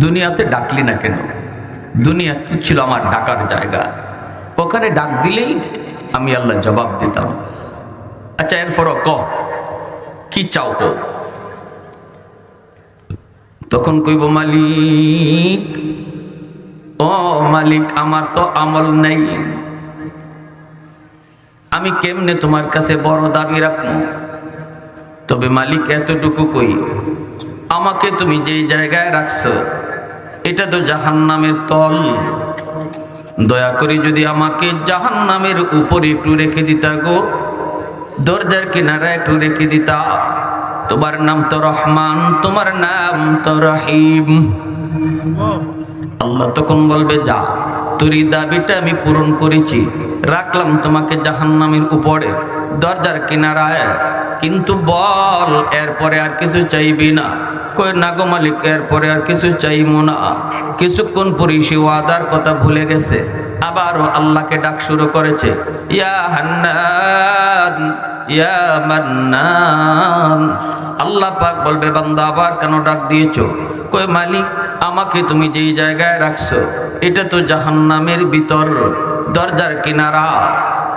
দুনিয়াতে ডাকলি না কেন? দুনিয়া তো ছিল আমার ডাকার জায়গা, ওখানে ডাক দিলেই আমি আল্লাহ জবাব দিতাম। আচ্ছা এরপরও কহ কি চাও কো? তখন কইব, মালিক ও মালিক, আমার তো আমল নেই, আমি কেমনে তোমার কাছে বড় দাবি রাখবো? তবে মালিক এতটুকু কই, আমাকে তুমি যেই জায়গায় রাখছো এটা তো জাহান্নামের তল, দয়া করে যদি আমাকে জাহান্নামের উপরে একটু রেখে দিতা গো, দরজার কিনারা একটু রেখে দিতা। তোমার নাম তো রহমান, তোমার নাম তো রহিম। আল্লাহ তখন বলবে, যা, তোর এই দাবিটা আমি পূরণ করেছি, রাখলাম তোমাকে জাহান্নামের উপরে দরজার কিনারায়, কিন্তু বল এরপরে আর কিছু চাইবি না? কই না গো মালিক, এরপরে আর কিছু চাইবো না। কিছুক্ষণ পরে সে ওয়াদার কথা ভুলে গেছে, আবারও আল্লাহকে ডাক শুরু করেছে, ইয়া হান্নান ইয়া মান্নান। আল্লাহ পাক বলবে, বান্দা আবার কেন ডাক দিয়েছো? কই মালিক, আমাকে তুমি যেই জায়গায় রাখছো এটা তো জাহান্নামের ভিতর, দরজার কিনারা।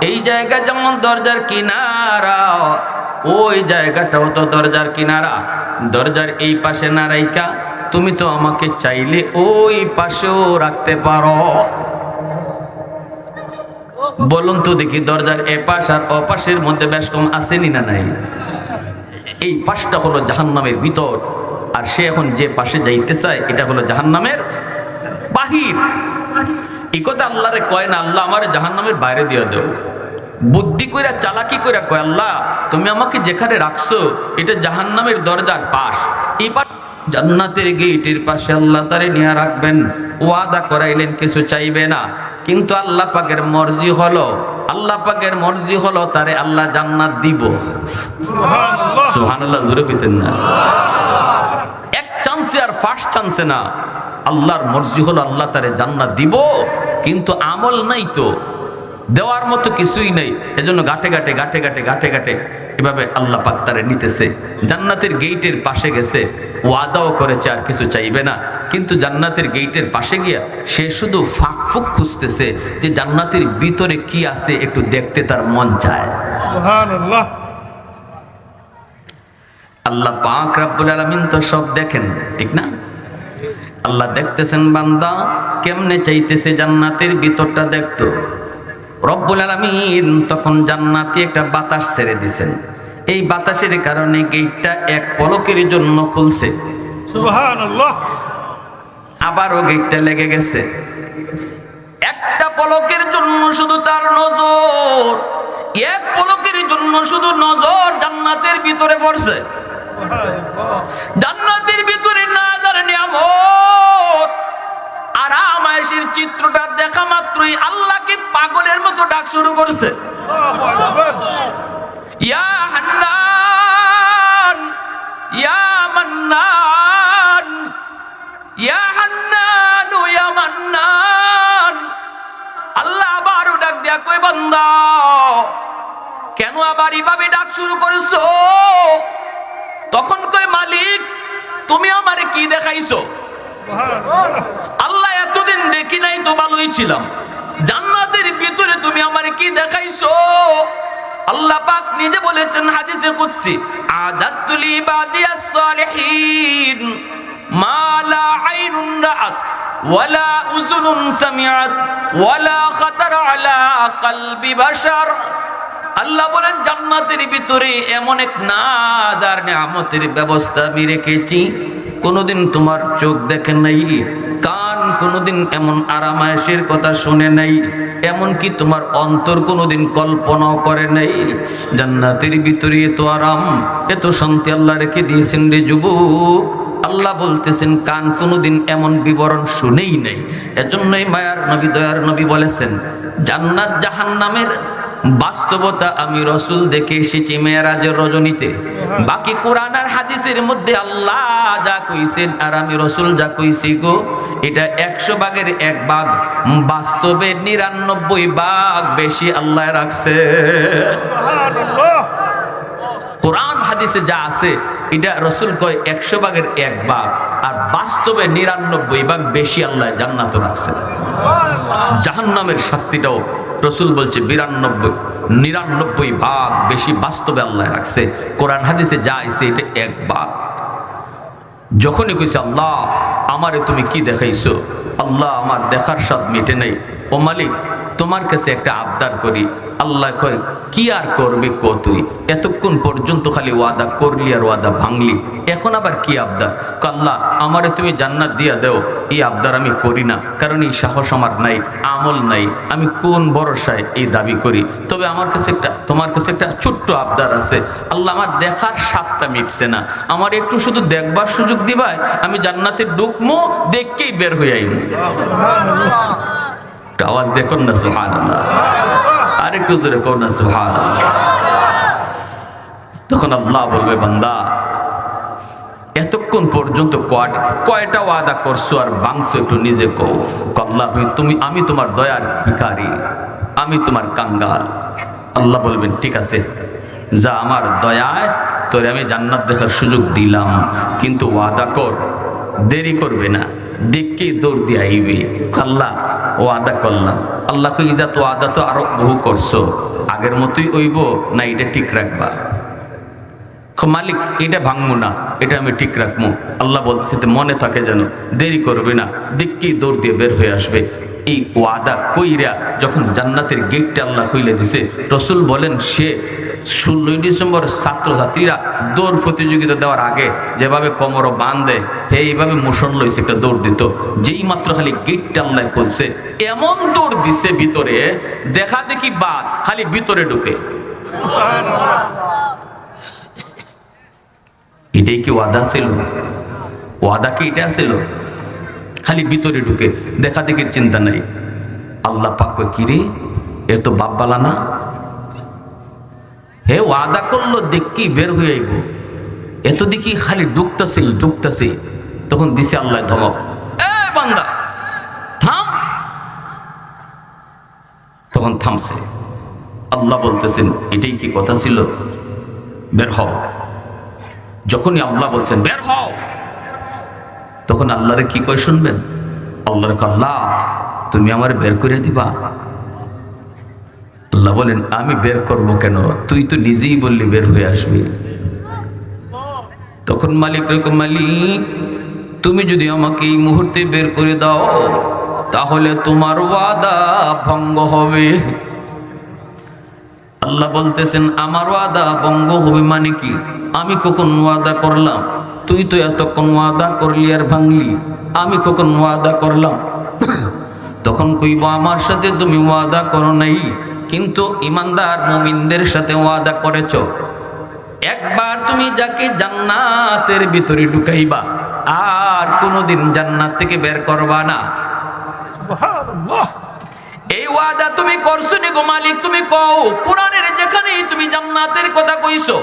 এই জায়গা যেমন দরজার কিনারা, ওই জায়গাটাও তো দরজার কিনারা। দরজার এই পাশে না রাইকা তুমি তো আমাকে চাইলে ওই পাশেও রাখতে পারো। বলুন তো দেখি, দরজার এ পাশ আর অপাশের মধ্যে বেশ কম আসেনি না নাই? এই পাশটা হলো জাহান্নামের ভিতর, আর সে এখন যে পাশে যাইতে চায় এটা হলো জাহান্নামের বাহির। এই কথা আল্লাহরে কয় না, আল্লাহ আমার জাহান্নামের বাইরে দিয়ে দেও। বুদ্ধি কইরা চালাকি কইরা কয়, আল্লাহ তুমি আমাকে যেখানে রাখছো এটা জাহান্নামের দরজার পাশ, এই পাশ জান্নাতের গেটের পাশে আল্লাহ তারে নিয়ে রাখবেন। ওয়াদা করাইলেন কিছু চাইবে না, কিন্তু আল্লাহ পাকের মর্জি হলো, আল্লাহ পাকের মর্জি হলো তারে আল্লাহ জান্নাত দিব। সুবহানাল্লাহ। সুবহানাল্লাহ জোরে কইতেন না? এক চান্সে আর ফার্স্ট চান্সে না, আল্লাহর মর্জি হলো আল্লাহ তারে জান্নাত দিব, কিন্তু আমল নাই তো, দেওয়ার মতো কিছুই নেই। এজন্য গাটে গাটে গাটে গাটে গাটে গাটে এভাবে আল্লাহ পাক তারে নিতেছে। জান্নাতের গেটের পাশে গেছে, ওয়াদাও করেছে আর কিছু চাইবে না, কিন্তু জান্নাতের গেটের পাশে গিয়া সে শুধু ফাঁক ফুক খুঁজতেছে যে জান্নাতের ভিতরে কি আছে একটু দেখতে তার মন চায়। সুবহানাল্লাহ। আল্লাহ পাক রব্বুল আলামিন তো সব দেখেন, ঠিক না? আল্লাহ দেখতেছেন বান্দা কেমনে চাইতেছে জান্নাতের ভিতরটা দেখতো। রব্বুল আলামিন তখন জান্নাতি একটা বাতাস ছেড়ে দিছেন, এই বাতাসের কারণে গেটটা এক পলকের জন্য খুলছে, সুবহানাল্লাহ। আবারও গেটটা লেগে গেছে। একটা পলকের জন্য শুধু তার নজর, এক পলকের জন্য শুধু নজর জান্নাতের ভিতরে পড়ছে। জান্নাতের ভিতরে না যার নিয়ামত, আরাম আয়েশের চিত্রটা দেখা মাত্রই আল্লাহকে পাগলের মতো ডাক শুরু করছে, আল্লাহু আকবার। ইয়া হান্নান ইয়া মান্নান, ইয়া হান্নান ইয়া মান্নান। আল্লাহ আবারও ডাক দিয়া কই, বান্দা কেন আবার এইভাবে ডাক শুরু করেছো? তখন কই, মালিক তুমি আমারে কি দেখাইছো? আল্লাহ এতদিন দেখি নাই তো ভালোই ছিলাম, জান্নাতের ভিতরে তুমি আমারে কি দেখাইছো? আল্লাহ পাক নিজে বলেছেন হাদিসে কুদসি, আদাতুল ইবাদিয়াস الصالحين ما لا عين رأت ولا أذن سمعت ولا خطر على قلب بشر। আল্লাহ বলেন জান্নাতের ভিতরে এমন এক নাজ আর নিয়ামতের ব্যবস্থা আমি রেখেছি, কোনোদিন তোমার চোখ দেখে নাই, কান কোনোদিন এমন আরামায়েশের কথা শুনে নাই, এমনকি তোমার অন্তর কোনোদিন কল্পনাও করে নাই। জান্নাতের ভিতরে এত আরাম, এত শান্তি আল্লাহ রেখে দিয়েছেন রে যুবক। আল্লাহ বলতেছেন কান কোনোদিন এমন বিবরণ শুনেই নাই। এজন্যই মায়ার নবী দয়ার নবী বলেছেন জান্নাত জাহান্নামের বাস্তবতা আমি রসুল দেখে এসেছি মেরাজের রজনীতে। বাকি কোরআন আর হাদিসের মধ্যে আল্লাহ যা কইছেন আর আমি রসুল যা কইছি গো, এটা 100 ভাগের 1 ভাগ, বাস্তবে 99 ভাগ বেশি আল্লাহ রাখছে। সুবহানাল্লাহ। কোরআন হাদিসে যা আছে এটা রসুল কয় 100 ভাগের 1 ভাগ, আর বাস্তবে 99 ভাগ বেশি আল্লাহ জান্নাত রাখছে। জাহান্নামের শাস্তিটাও রসুল বলছে 99 ভাগ বেশি বাস্তবে আল্লাহ রাখছে। কোরআন হাদিসে যা আছে এটা 1 ভাগ। যখনই কইছে আল্লাহ আমারে তুমি কি দেখাইছো, আল্লাহ আমার দেখার স্বাদ মিটে নাই, ও মালিক তোমার কাছে একটা আবদার করি। আল্লাহ কয় কি আর করবি কো, তুই এতক্ষণ পর্যন্ত খালি ওয়াদা করলি আর ওয়াদা ভাঙলি, এখন আবার কি আবদার? আল্লাহ আমারে তুমি জান্নাত দিয়া দেও, এই আবদার আমি করি না, কারণ এই সাহস আমার নাই, আমল নাই, আমি কোন ভরসায় এই দাবি করি। তবে আমার কাছে তোমার কাছে একটা ছোট্ট আবদার আছে। আল্লাহ আমার দেখার স্বাদটা মিটছে না, আমার একটু শুধু দেখবার সুযোগ দিবাই, আমি জান্নাতে ঢুকমো, দেখকেই বের হয়ে আইব। আওয়াজ দেখুন না সুবহানাল্লাহ, আরেকটু জোরে কোন না সুবহানাল্লাহ। তখন আল্লাহ বলবে বান্দা এতক্ষণ পর্যন্ত কয়টা ওয়াদা করছো আর ভাঙছো, একটু নিজে কও। আল্লাহ আমি তোমার দয়ার ভিখারি, আমি তোমার কাঙ্গাল। আল্লাহ বলবেন ঠিক আছে, যা আমার দয়ায় তোরে আমি জান্নাত দেখার সুযোগ দিলাম, কিন্তু ওয়াদা কর দেরি করবে না, দেখকে দৌড় দিয়ে আইবে। আল্লাহ ওয়াদা করলাম। আল্লাহ কই যা তো ওয়াদা তো আরো বহু করছো, আগের মতোই হইব না এটা ঠিক রাখবা? মালিক এটা ভাঙবো না, এটা আমি ঠিক রাখবো। আল্লাহ বলতেছে মনে থাকে যেন, দেরি করবে না, দেখকেই দৌড় দিয়ে বের হয়ে আসবে। এই ওয়াদা কইরা যখন জান্নাতের গেটটা আল্লাহ খুলে দিছে, রসুল বলেন সে 16 ডিসেম্বর ছাত্রছাত্রীরা দৌড় প্রতিযোগিতা দেওয়ার আগে যেভাবে কোমর বাঁধে এইভাবে মোশন লইছে একটা দৌড় দিত। যেই মাত্র খালি গেটটা আল্লাহ খুলছে এমন দৌড় দিছে ভিতরে, দেখা দেখি বাদ খালি ভিতরে ঢুকে। এটাই কি ওয়াদা ছিল? ওয়াদা কি এটা ছিল? খালি ভিতরে ঢুকে দেখা দেখির চিন্তা নাই। আল্লাহ পাক কয় কি রে, এর তো বাপ বালা না, হে ওয়াদা করলো দেখি বের হয়ে আইব, এত দেখি খালি ঢুকতেছে। তখন দিছে আল্লাহ ধমক, এ বান্দা থাম। তখন থামছে। আল্লাহ বলতেছেন এটাই কি কথা ছিল? বের হও। যখনই আল্লাহ বলছেন বের হও, তখন আল্লাহরে কি কই শুনবেন? আল্লাহরে আল্লাহ তুমি আমার বের করে দিবা? আল্লাহ বলেন আমি বের করব কেন, তুই তো নিজেই বললি বের হয়ে আসবি। তখন মালিক রকম, মালিক তুমি যদি আমাকে এই মুহূর্তে বের করে দাও তাহলে তোমার ওয়াদা ভঙ্গ হবে। আল্লাহ বলতেছেন আমার ওয়াদা ভঙ্গ হবে মানে কি? আমি কখন ওয়াদা করলাম? তুই তো এতক্ষণ ওয়াদা করলি আর ভাঙলি, আমি কখন ওয়াদা করলাম? তখন কইব আমার সাথে তুমি ওয়াদা করো নাই, কিন্তু ইমানদার মুমিনদের সাথে ওয়াদা করেছ। একবার তুমি যাকে জান্নাতের ভিতরে ঢুকাইবা আর কোনোদিন জান্নাত থেকে বের করবা না। সুবহানাল্লাহ। এই ওয়াদা তুমি করছো নি গো মালিক? তুমি কও কোরআনের যেখানেই তুমি জান্নাতের কথা কইছো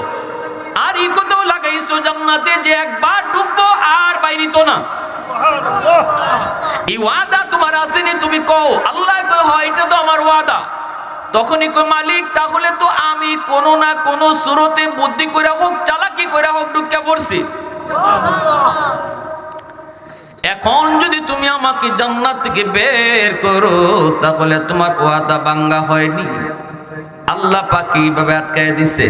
আর এই কথাও লাগাইছো জান্নাতে যে একবার ঢুকবো আর বাইরিতো না। সুবহানাল্লাহ। এই ওয়াদা তোমার আসেনি? তুমি কও। আল্লাহ কয় হয় এটা তো আমার ওয়াদা। তখনই কই মালিক তাহলে তো আমি কোনো না কোনো সুরতে বুদ্ধি কইরা হোক চালাকি কইরা হোক ঢুকে পড়ছি। এখন যদি তুমি আমাকে জান্নাত থেকে বের করো তাহলে তোমার ওয়াদা ভাঙ্গা হয়নি। আল্লাহ পাক কিভাবে আটকায় দিছে,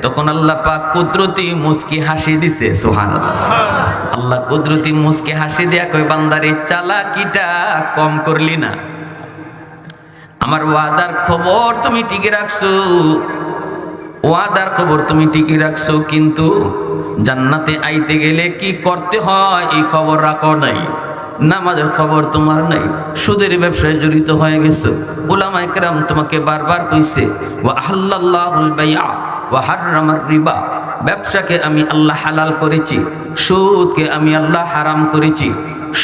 তখন আল্লাহ পাক কুদরতি মুস্কি হাসি দিছে। সুবহানাল্লাহ। আল্লাহ কুদরতি মুস্কি হাসি দিয়া কই বান্দারে চালাকিটা কম করলি না, আমার ওয়াদার খবর তুমি টিকে রাখছো, ওয়াদার খবর তুমি টিকে রাখছো, কিন্তু জান্নাতে আইতে গেলে কি করতে হয় এই খবর রাখো নাই, নামাজের খবর তোমার নাই, সুদের ব্যবসায় জড়িত হয়ে গেছো। উলামায়ে কেরাম তোমাকে বারবার কইছে ওয়া আহাল্লাল্লাহুল বাইআ ওয়া হাররামার রিবা, ব্যবসাকে আমি আল্লাহ হালাল করেছি, সুদকে আমি আল্লাহ হারাম করেছি।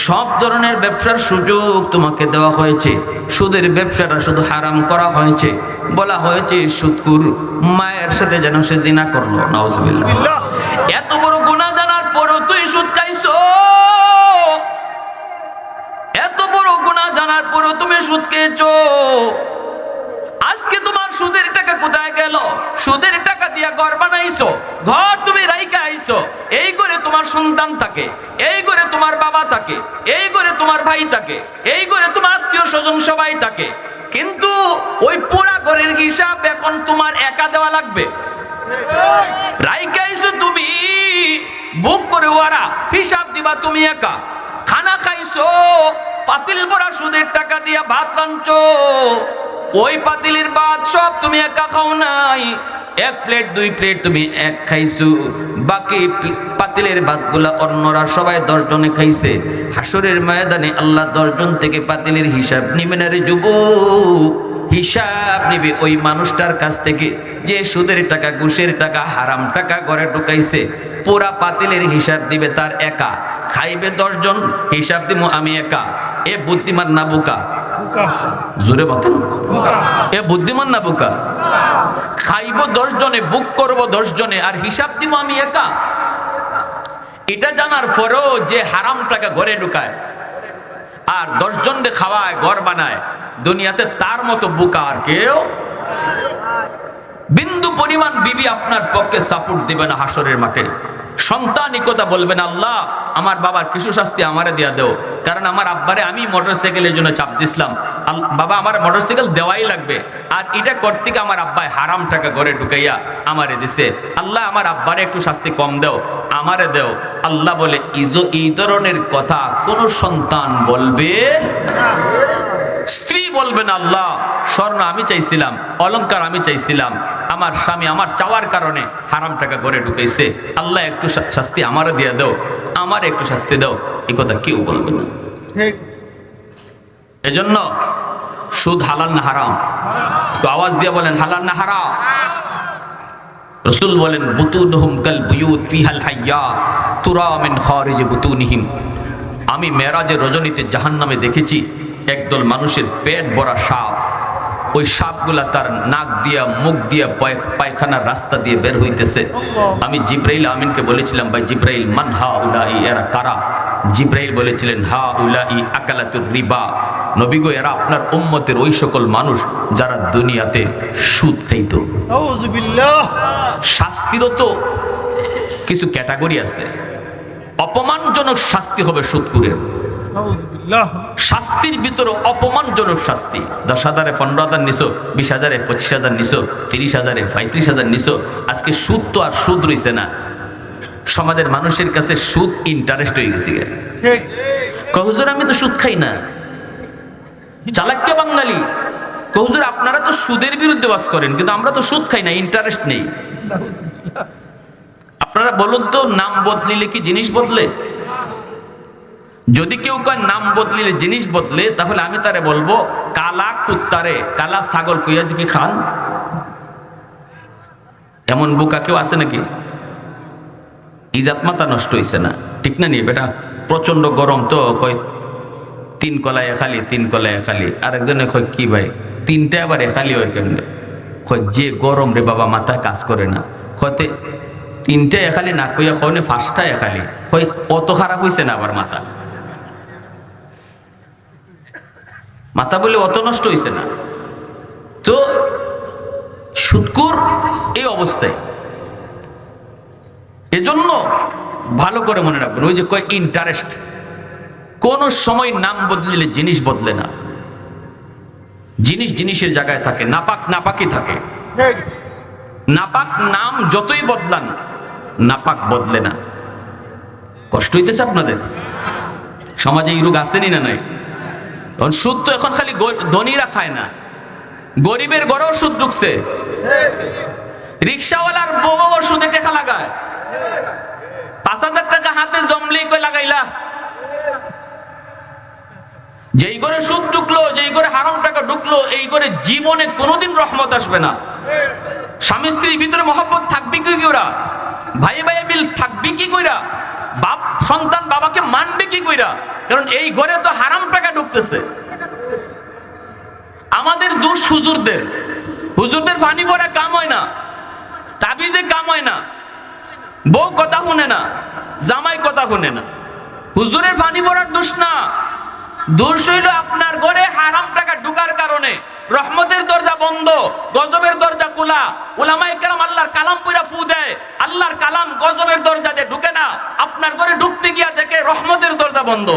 সব ধরনের ব্যবসার সুযোগ তোমাকে দেওয়া হয়েছে, সুদের ব্যবসাটা শুধু হারাম করা হয়েছে। বলা হয়েছে সুদকুর মায়ের সাথে যেন সে জিনা করলো, নাউজুবিল্লাহ। এত বড় গুনাহ জানার পরও তুই সুদ খাইছো, এত বড় গুনাহ জানার পরও তুমি সুদ খেয়েছো। আজকে তোমার সুদের টাকা কোথায় গেল? সুদের টাকা দিয়া ঘর বানাইছো, ঘর তুমি রাইখা আইছো, এই করে তোমার সন্তান থাকে, এই করে তোমার বাবা থাকে, এই করে তোমার ভাই থাকে, এই করে তোমার আত্মীয় স্বজন সবাই থাকে, কিন্তু ওই পুরা ঘরের হিসাব এখন তোমার একা দেওয়া লাগবে। রাইখা আইছো তুমি, বুক করে ওরা হিসাব দিবা তুমি একা। খানা খাইছো, পাতিল ভরা সুদের টাকা দিয়া ভাত রাঁধছো, ওই পাতিলের ভাত সব তুমি একা খাও নাই, এক প্লেট দুই প্লেট তুমি এক খাইছো, বাকি পাতিলের ভাতগুলা অন্যরা সবাই 10 জনে খাইছে। হাসরের ময়দানে আল্লাহ 10 জন থেকে পাতিলের হিসাব নিবে না রে যুবক, হিসাব নিবে ওই মানুষটার কাছ থেকে যে সুদের টাকা, ঘুষের টাকা, হারাম টাকা ঘরে ঢুকাইছে। পুরা পাতিলের হিসাব দিবে তার একা, খাইবে 10 জন, হিসাব দিব আমি একা। এ বুদ্ধিমান না বোকা? জোরে বলেন, এ বুদ্ধিমান না বোকা? খাইব 10 জনে, বুক করব 10 জনে, আর হিসাব দিব আমি একা। এটা জানার পরেও যে হারাম টাকা ঘরে ঢুকায় আর 10 জনকে খাওয়ায়, ঘর বানায়, দুনিয়াতে তার মতো বোকা আর কেউ। বিন্দু পরিমাণ বিবি আপনার পক্ষে সাপোর্ট দিবে না হাসরের মাঠে। সন্তানই কথা বলবেন, আল্লাহ আমার বাবার কিছু শাস্তি আমারে দিয়া দেও, কারণ আমার আব্বারে আমি মোটরসাইকেলের জন্য চাপ দিছিলাম, বাবা আমার মোটরসাইকেল দেওয়াই লাগবে, আর এটা করতে গিয়ে আমার আব্বাই হারাম টাকা ঘরে ঢুকাইয়া আমারে দিছে, আল্লাহ আমার আব্বারে একটু শাস্তি কম দেও, আমারে দেও। আল্লাহ বলে এই ধরনের কথা কোন সন্তান বলবে না। স্ত্রী বলবেন, আল্লাহ স্বর্ণ আমি চাইছিলাম, অলংকার আমি চাইছিলাম, আমার স্বামী আমার চাওয়ার কারণে হারাম টাকা ঘরে ঢুকাইছে, আল্লাহ একটু শাস্তি আমারে দিয়ে দাও, আমার একটু শাস্তি দাও। এই কথা কেউ বলবে না। এজন্য সুদ হালাল না হারাম? তো আওয়াজ দিয়ে বলেন হালাল না হারাম? রাসূল বলেন বুতুনহুম কাল বুয়ুত ফিহাল হাইয়াত তুরা মিন খারিজ বুতুনিহিম। আমি মেরাজের রজনীতে জাহান্নামে দেখেছি একদল মানুষের পেট ভরা সাপ, ওই সাপগুলা তার নাক দিয়া, মুখ দিয়া, পায়খানার রাস্তা দিয়ে বের হইতেছে। আমি জিব্রাইল আমিনকে বলেছিলাম, ভাই জিব্রাইল মান হা উলাই, এরা কারা? জিব্রাইল বলেছিলেন হা উলাই আকালাতুর রিবা, নবী গো এরা আপনার উম্মতের ওই সকল মানুষ যারা দুনিয়াতে সুদ খাইত। আউযুবিল্লাহ। শাস্তিরও তো কিছু ক্যাটাগরি আছে। অপমানজনক শাস্তি হবে সুদখোরের। আউযুবিল্লাহ। শাস্তির ভিতরে অপমানজনক শাস্তি। 10,000-এ 15,000 নিছো, 20,000-এ 25,000 নিছো, 30,000-এ 35,000 নিছো। আজকে সুদ তো আর সুদ রইছে না, সমাজের মানুষের কাছে সুদ ইন্টারেস্ট হয়ে গেছে। ঠিক। হুজুর আমি তো সুদ খাই না, চালাক্য বাঙালি। হুজুর আপনারা তো সুদের বিরুদ্ধে বাস করেন, কিন্তু আমরা তো সুদ খাই না, ইন্টারেস্ট নেই। আপনারা বলুন তো, নাম বদলিলে কি জিনিস বদলে? যদি কেউ কয় নাম বদলিলে জিনিস বদলে, তাহলে আমি তারে বলবো কালা কুত্তারে কালা ছাগল কইয়া দিকে খান। এমন বোকা কেউ আছে নাকি? ইজাত মাথা নষ্ট হইছে না, ঠিক না? নিয়ে বেটা প্রচন্ড গরম তো কয় 3 কলায় খালি, 3 কলায় খালি। আরেকজনে কয় কি ভাই 3টা আবার খালি হয় কেমনে? কয় যে গরম রে বাবা, মাথা কাজ করে না। কয়তে 3টা খালি না কইয়া কয়নে 5টা খালি। কয় অত খারাপ হইছে না আবার মাথা? মাথা বলে অত নষ্ট হইছে না? তো সুদখোর এই অবস্থায়। এজন্য ভালো করে মনে রাখবেন, ওই যে কয় ইন্টারেস্ট, কোন সময় নাম বদলিলে জিনিস বদলে না। জিনিস জিনিসের জায়গায় থাকে, নাপাক নাপাকই থাকে। ঠিক। নাপাক নাম যতই বদলান নাপাক বদলে না। কষ্ট হইতেছে আপনাদের? সমাজে এই রোগ আসেনি না নাই? কারণ সুদ তো এখন খালি ধনীরা খায় না, গরিবের ঘরেও সুদ ঢুকছে। রিক্সাওয়ালার বউ সুদে টাকা লাগায়। 5,000 টাকা হাতে জমলেই কই লাগাইলা। যেই করে সুদ ঢুকলো, যেই করে হারাম টাকা ঢুকলো, এই করে জীবনে কোনোদিন রহমত আসবে না। স্বামী স্ত্রীর ভিতরে মহব্বত থাকবে কি কইরা? ভাই ভাই মিল থাকবে কি কইরা? বাপ সন্তান বাবাকে মানবে কি কইরা? কারণ এই ঘরে তো হারাম টাকা ঢুকতেছে। আমাদের দোষ হুজুরদের। হুজুরদের ফানি পড়া কাম হয় না, তাবিজে কাম হয় না, বউ কথা শুনে না, জামাই কথা শুনে না। হুজুরের ফানি পড়ার দোষ না, দোষ হইল আপনার ঘরে হারাম টাকা ঢুকার কারণে রহমতের দরজা বন্ধ, গজবের দরজা খোলা। উলামায়ে কেরাম আল্লাহর কালাম পড়া ফু দেয়, আল্লাহর কালাম গজবের দরজা দিয়ে ঢুকে না, আপনার ঘরে ঢুকতে গিয়া দেখে রহমতের দরজা বন্ধ।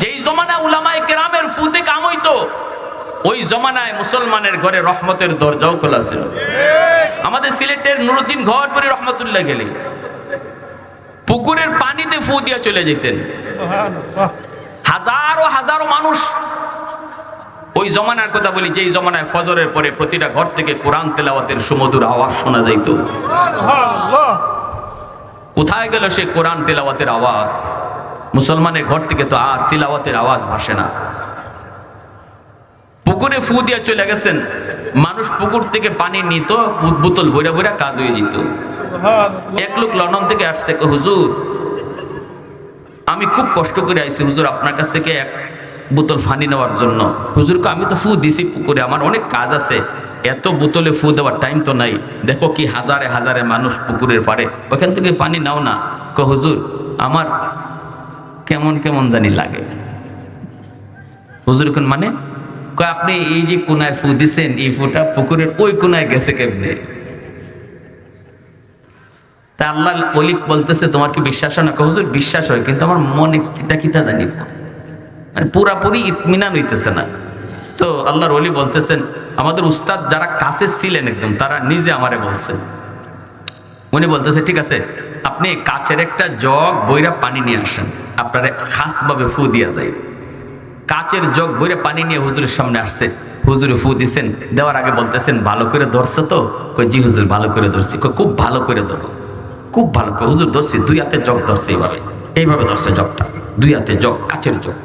যেই জমানা উলামায়ে কেরামের ফুতে কাম হইতো, ওই জমানায় মুসলমানের ঘরে রহমতের দরজাও খোলা ছিল। আমাদের সিলেটের নুরুদ্দিন ঘরপুরি রহমতুল্লাহ গেলে পুকুরের পানিতে ফু দিয়া চলে যেতেন। সুবহানাল্লাহ। হাজারো হাজারো মানুষ। ওই জমানার কথা বলি, যেই জমানায় ফজরের পরে প্রতিটা ঘর থেকে কোরআন তেলাওয়াতের সুমধুর আওয়াজ শোনা যাইত। সুবহানাল্লাহ। কোথায় গেল সেই কোরআন তেলাওয়াতের আওয়াজ? মুসলমানের ঘর থেকে তো আর তেলাওয়াতের আওয়াজ ভাসে না। পুকুরে ফু দিয়া চলে গেছেন, মানুষ পুকুর থেকে পানি নিত, বোতল বইরা বইরা কাজ হয়ে যেত। সুবহানাল্লাহ। এক লোক লন্ডন থেকে আসছে, হুজুর আমি খুব কষ্ট করে আইছি হুজুর আপনার কাছ থেকে এক বোতল পানি নেওয়ার জন্য। হুজুরকে আমি তো ফু দিছি পুকুরে, আমার অনেক কাজ আছে, এত বোতলে ফু দেওয়ার টাইম তো নাই। দেখো কি হাজারে হাজারে মানুষ পুকুরের পাড়ে, ওখান থেকে পানি নাও না। হুজুর আমার কেমন কেমন জানি লাগে। হুজুর কোন মানে? আপনি এই যে কোনায় ফু দিছেন, এই ফুটা পুকুরের ওই কোনায় গেছে কেমনে? তা আল্লাহ ওলি বলতেছে তোমার কি বিশ্বাস হয় না? হুজুর বিশ্বাস হয়, কিন্তু আমার মনে কিতা কিতা জানি মানে পুরাপুরি ইতমিনান হইতেছে না। তো আল্লাহর ওলি বলতেছেন, আমাদের উস্তাদ যারা কাছে ছিলেন একদম, তারা নিজে আমারে বলছেন। উনি বলতেছে ঠিক আছে, আপনি কাচের একটা জগ বইরা পানি নিয়ে আসেন, আপনারা খাসভাবে ফু দিয়া যায়। কাচের জগ বইরে পানি নিয়ে হুজুরের সামনে আসছে, হুজুরে ফু দিছেন। দেওয়ার আগে বলতেছেন ভালো করে ধরছে তো? জি হুজুর ভালো করে ধরছি। খুব ভালো করে ধরো, খুব ভালো করে। হুজুর ধরছি, 2 হাতে জগ ধরছে, এইভাবে ধরছে জগটা, 2 হাতে জগ, কাচের জগ।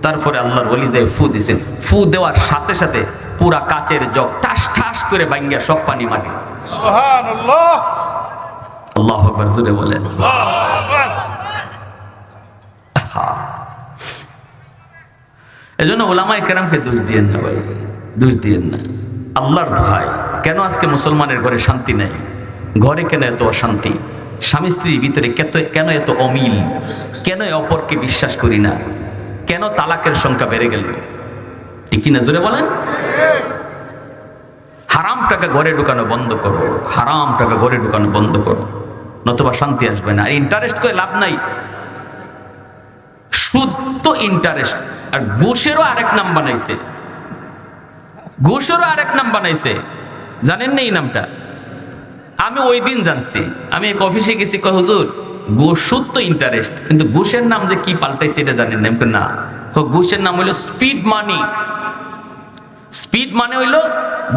তারপরে আল্লাহর ওলি যায় ফু দিছেন, ফু দেওয়ার সাথে সাথে পুরা কাচের জগ ঠাস ঠাস করে ভাঙ্গিয়া সব পানি মাটি। সুবহানাল্লাহ। আল্লাহু আকবার, জোরে বলেন। আল্লাহু আকবার। এজন্য উলামায়ে কেরামকে দোষ দিয়েন না ভাই, দোষ দিয়েন না। আল্লাহর দোহাই, কেন আজকে মুসলমানের ঘরে শান্তি নেই? ঘরে কেন এত অশান্তি? স্বামী স্ত্রীর ভিতরে কেন এত অমিল? কেন অপরকে বিশ্বাস করি না? কেন তালাকের সংখ্যা বেড়ে গেল? ঠিক কিনা জোরে বলেন? হারাম টাকা ঘরে ঢুকানো বন্ধ করো, হারাম টাকা ঘরে ঢুকানো বন্ধ করো, নতুবা শান্তি আসবে না। আর ইন্টারেস্ট করে লাভ নাই। সুদ তো ইন্টারেস্ট, আর ঘুষেরও আরেক নাম বানাইছে, ঘুষেরও আরেক নাম বানাইছে। জানেন না এই নামটা? আমি ওই দিন জানছি। আমি এক অফিসে গেছি, হুজুর সুদ তো ইন্টারেস্ট, কিন্তু ঘুষের নাম যে কি পাল্টাইছে এটা জানেন না? ঘুষের নাম হইলো স্পিড মানি। স্পিড মানে হইলো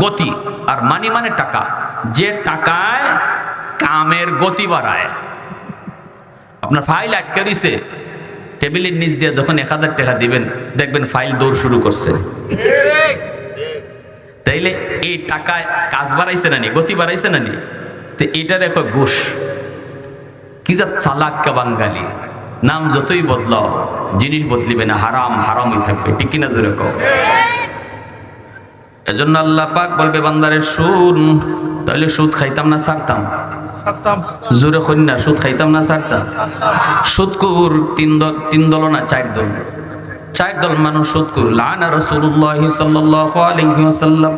গতি, আর মানি মানে টাকা। যে টাকায় কামের গতি বাড়ায়। আপনার ফাইল আটকে রইছে, টেবিলের নিচ দিয়ে যখন 1000 টাকা দিবেন, দেখবেন ফাইল দৌড় শুরু করছে। তাইলে এই টাকায় কাজ বাড়াইছে না নি, গতি বাড়াইছে না নি? তো এটা দেখো ঘুষ। কি যা চালাক্কা বাঙালি, নাম যতই বদলাও জিনিস বদলিবে না, হারাম হারামই থাকবে। ঠিক কিনা জোরে কও? এজন্য আল্লাহ পাক বলবে বান্দারে শুন, তাহলে সুদ খাইতাম না ছাড়তাম? ছাড়তাম। জোরে কই না, সুদ খাইতাম না ছাড়তাম? সুদকুর তিন দল না 4 দল। 4 দল মানুষ সুদকুর। লানা রাসূলুল্লাহ সাল্লাল্লাহু আলাইহি ওয়াসাল্লাম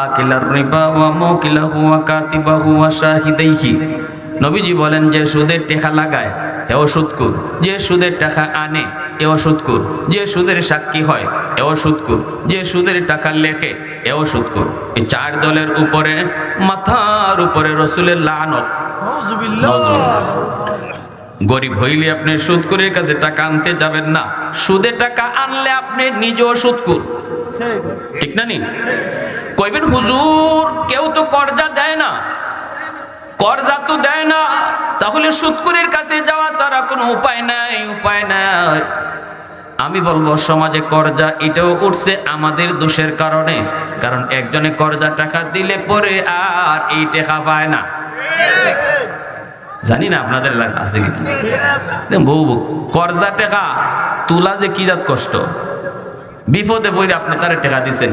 আকিলার রিবা ওয়া মুকিলাহু ওয়া কাতিবাহু ওয়া শাহিদাইহি। নবীজি বলেন, যে সুদের টাকা লাগায় হেও সুদকুর, যে সুদের টাকা আনে এও সুদকুর, যে সুদের সাক্ষী হয় এও সুদকুর, যে সুদের টাকা লেখে এও সুদকুর। এই 4 দলের উপরে মাথার উপরে রসুলের লানত। নাউজুবিল্লাহ। গরিব হইলে আপনি সুদকুরের কাছে টাকা আনতে যাবেন না, সুদে টাকা আনলে আপনি নিজেও সুদকুর, ঠিক। ঠিক না নি? কইবেন হুজুর কেউ তো কর্জা দেয় না, কর্জা তো দেয় না, তাহলে সুদকুরের কাছে যাওয়া ছাড়া কোনো উপায় নাই, উপায় নাই। আমি বলবো সমাজে কর্জা এটাও উঠছে আমাদের দোষের কারণে, কারণ একজনে কর্জা টাকা দিলে পরে আর এই টাকা পায় না। জানি না আপনাদের এলাকা আছে কিনা, বউ কর্জা টাকা তোলা যে কি জাত কষ্ট, বিপদে পড়ে আপনি তারে টাকা দিছেন,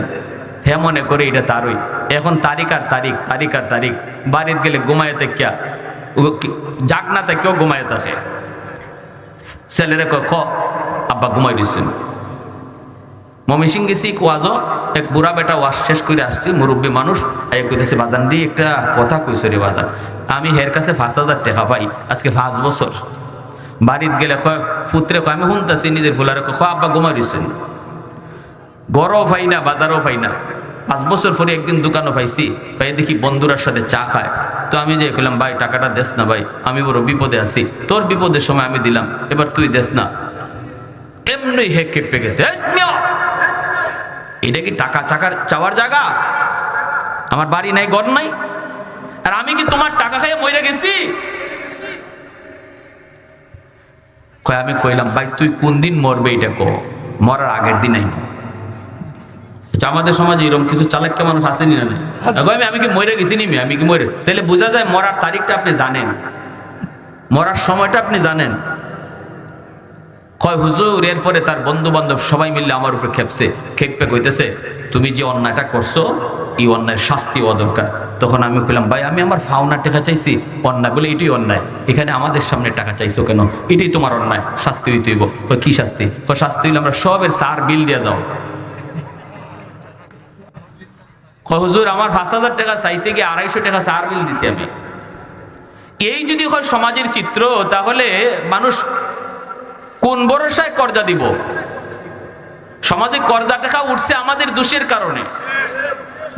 হে মনে করে এটা তারই, এখন তারিখ আর তারিখ, তারিখ আর তারিখ, বাড়িতে গেলে ঘুমায় থাকিয়া যাক না কেউ ঘুমায় থাকে, ছেলেরে খ আব্বা ঘুমাই দিচ্ছেন। মমিসিং গেছি ওয়াজও, এক বুড়া বেটা ওয়াজ শেষ করে আসছি, মুরব্বী মানুষ এই কইতেছে বাদান দি একটা কথা কইছ রে বাদান, আমি হের কাছে 5,000 টাকা পাই আজকে 5 বছর। বাড়িতে গেলে কয় পুত্রে কয় আমি শুনতেছি নিজের ফুলারে ক আব্বা ঘুমাই দিচ্ছেন, গড়ও পাই না বাজারও পাই না। 5 বছর পরে একদিন দোকানও পাইছি, পাই দেখি বন্ধুরার সাথে চা খায়, তো আমি যে কইলাম ভাই টাকাটা দেস না ভাই, আমি বড় বিপদে আছি, তোর বিপদের সময় আমি দিলাম, এবার তুই দেস না। এমনি হে কেঁপে গেছে, এটা কি টাকা চাকার চাওয়ার জায়গা? আমার বাড়ি নাই ঘর নাই, আর আমি কি তোমার টাকা খাইয়ে মরে গেছি? আমি কইলাম ভাই তুই কোন দিন মরবে এটা কো, মরার আগের দিন আইব। আমাদের সমাজে এরকম কিছু চালাক্য মানুষ আসেনি না? আমি কি মরে গেছি নি, আমি কি মরে, তাহলে বোঝা যায় মরার তারিখটা আপনি জানেন, মরার সময়টা আপনি জানেন। কয় হুজুর, এরপরে তার বন্ধু বান্ধব সবাই মিলে আমার উপরে খেপে কইতেছে তুমি যে অন্যায়টা করছো এই অন্যায়ের শাস্তি হওয়া দরকার। তখন আমি কইলাম ভাই আমি আমার ফাউনার টাকা চাইছি, অন্যায় বলে এটাই অন্যায়, এখানে আমাদের সামনে টাকা চাইছো কেন, এটাই তোমার অন্যায়, শাস্তি হইতেইব। কি শাস্তি? শাস্তি হইলে আমরা সবের সার বিল দিয়ে দাও। হুজুর আমার 5,000 টাকা চাইতে গিয়ে 250 টাকা সার বিল দিছি আমি। এই যদি হয় সমাজের চিত্র, তাহলে মানুষ কোন ভরসায় কর্জা দিব? সমাজে কর্জা টাকা উঠছে আমাদের দোষের কারণে।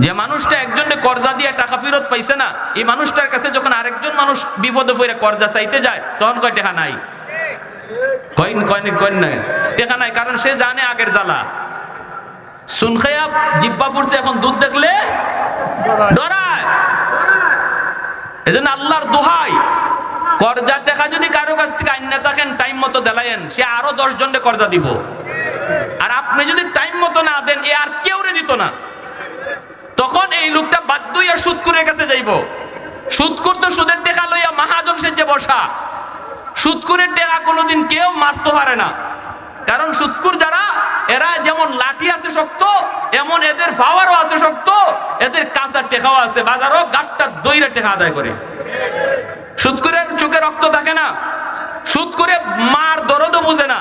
যে মানুষটা একজনের কর্জা দিয়ে টাকা ফেরত পাইছে না, এই মানুষটার কাছে যখন আরেকজন মানুষ বিপদে পড়ে কর্জা চাইতে যায়, তখন কয় টাকা নাই, কইন না টাকা নাই, কারণ সে জানে আগের জ্বালা। শুন খাইয়া জিব্বা পড়ছে, এখন দুধ দেখলে ডরায়। এজন্য আল্লাহর দোহাই, কর্জা টাকা যদি কারো কাছ থেকে আইন না থাকেন টাইম মতো দেলায়েন, সে আরো 10 জনকে কর্জা দিব। আর আপনি যদি টাইম মতো না দেন, এ আর কেউ রে দিত না। তখন এই লোকটা বাধ্য হইয়া সুদকুরের কাছে যাইব। সুদকুর তো সুদের টাকা লইয়া মহাজন সেজে বসা। সুদকুরের টাকা কোনোদিন কেউ মারতে পারে না, কারণ সুদকুর যারা, এরা যেমন লাঠি আছে শক্ত, এমন এদের পাওয়ারও আছে শক্ত, এদের কাঁচার টেকাও আছে, বাজারও গাঁটটা দইরা টেকা আদায় করে। সুদকুরের চোখে রক্ত থাকে না, সুদকুরে মার দরদও বুঝে না,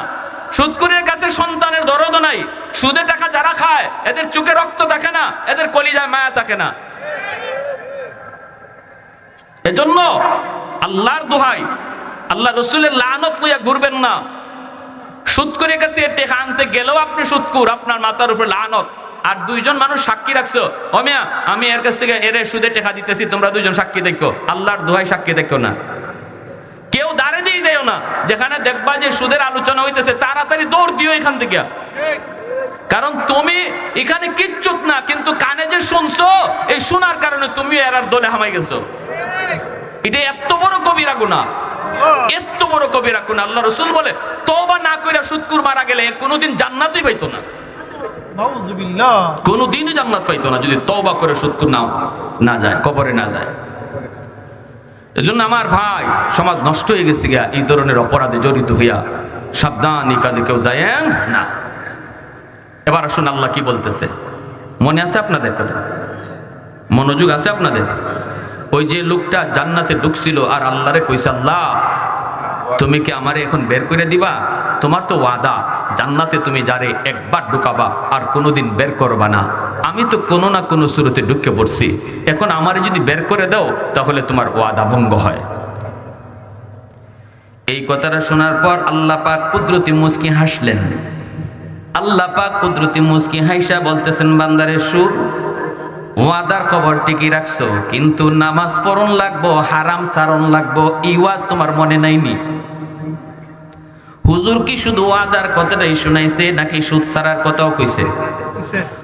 সুদকুরের কাছে সন্তানের দরদও নাই। সুদে টাকা যারা খায় এদের চোখে রক্ত থাকে না, এদের কলিজায় মায়া থাকে না। এজন্য আল্লাহর দোহাই, আল্লাহ রসুলের লানত লইয়া ঘুরবেন না। সুদকুরের কাছে টাকা আনতে গেলেও আপনি সুদকুর, আপনার মাথার উপর লানত। আর 2 জন মানুষ সাক্ষী রাখছো, ও মিয়া আমি এর কাছ থেকে এর সুদে টাকা দিতেছি, তোমরা 2 জন সাক্ষী দেখো। আল্লাহর দোহাই সাক্ষী দেখো না, কেউ দাঁড়ে দিয়ে যাও না। যেখানে দেখবা যে সুদের আলোচনা হইতেছে, তাড়াতাড়ি দৌড় দিও এখান থেকে, কারণ তুমি এখানে কিচ্ছুক না, কিন্তু কানে যে শুনছো, এই শোনার কারণে তুমি এরার দলে হামাই গেছো। এটা এত বড় কবিরা গুনাহ, এত বড় কবিরা গুনাহ। আল্লাহ রাসূল বলে তওবা না কইরা সুদকুর মারা গেলে কোনোদিন জান্নাতই পাইতো না, নাউজুবিল্লাহ, কোনোদিনই জান্নাত পাইতো না যদি তওবা করে সুদকুর না যায়, কবরে না যায়। এজন্য আমার ভাই, সমাজ নষ্ট হয়ে গেছে গিয়া এই ধরনের অপরাধে জড়িত হইয়া। সাবধান, এই কাজে কেউ যায় না। এবার আসুন আল্লাহ কি বলতেছে, মনে আছে আপনাদের কথা? মনোযোগ আছে আপনাদের? ওই যে লোকটা জান্নাতে ঢুকছিল আর আল্লাহরে কইছে, আল্লাহ তুমি কি আমারে এখন বের করে দিবা? তোমার তো ওয়াদা জান্নাতে তুমি যারে একবার ঢুকাবা আর কোনোদিন বের করবা না। আমি তো কোনো না কোনো সুরতে ঢুকে পড়ছি, এখন আমারে যদি বের করে দাও তাহলে তোমার ওয়াদা ভঙ্গ হয়। এই কথাটা শোনার পর আল্লাহ পাক কুদরতি মুচকি হাসলেন। আল্লাহ পাক কুদরতি মুচকি হাইসা বলতেছেন, বান্দারে শুন, ওয়াদার খবর ঠিকই রাখছো, কিন্তু নামাজ পড়ন লাগবো, হারাম সারণ লাগবো, এই ওয়াজ তোমার মনে নাইনি? হুজুর কি শুধু ওয়াদার কথাটাই শুনাইছে নাকি সুদ সারার কথাও কইছে?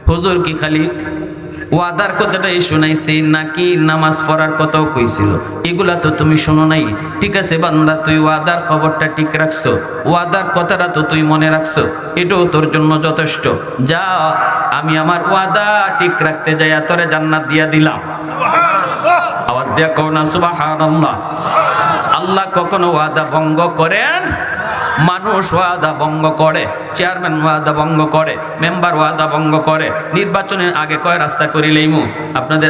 হুজুর কি খালি ওয়াদার কথাটাই শুনাইছে নাকি নামাজ পড়ার কথাও কইছিল? এগুলা তো তুমি শুনো নাই। ঠিক আছে বান্দা, তুই ওয়াদার খবরটা ঠিক রাখছো, ওয়াদার কথাটা তো তুই মনে রাখছো, এটাও তোর জন্য যথেষ্ট। যা, আমি আমার ওয়াদা ঠিক রাখতে যাই তোরে জান্নাত দিয়া দিলাম। আওয়াজ দিয়া কও না সুবহানাল্লাহ। আল্লাহ কখনো ওয়াদা ভঙ্গ করেন? মানুষ ওয়াদা ভঙ্গ করে, চেয়ারম্যান ওয়াদা ভঙ্গ করে, মেম্বার ওয়াদা ভঙ্গ করে। নির্বাচনের আগে কয় রাস্তা করিলেইমু আপনাদের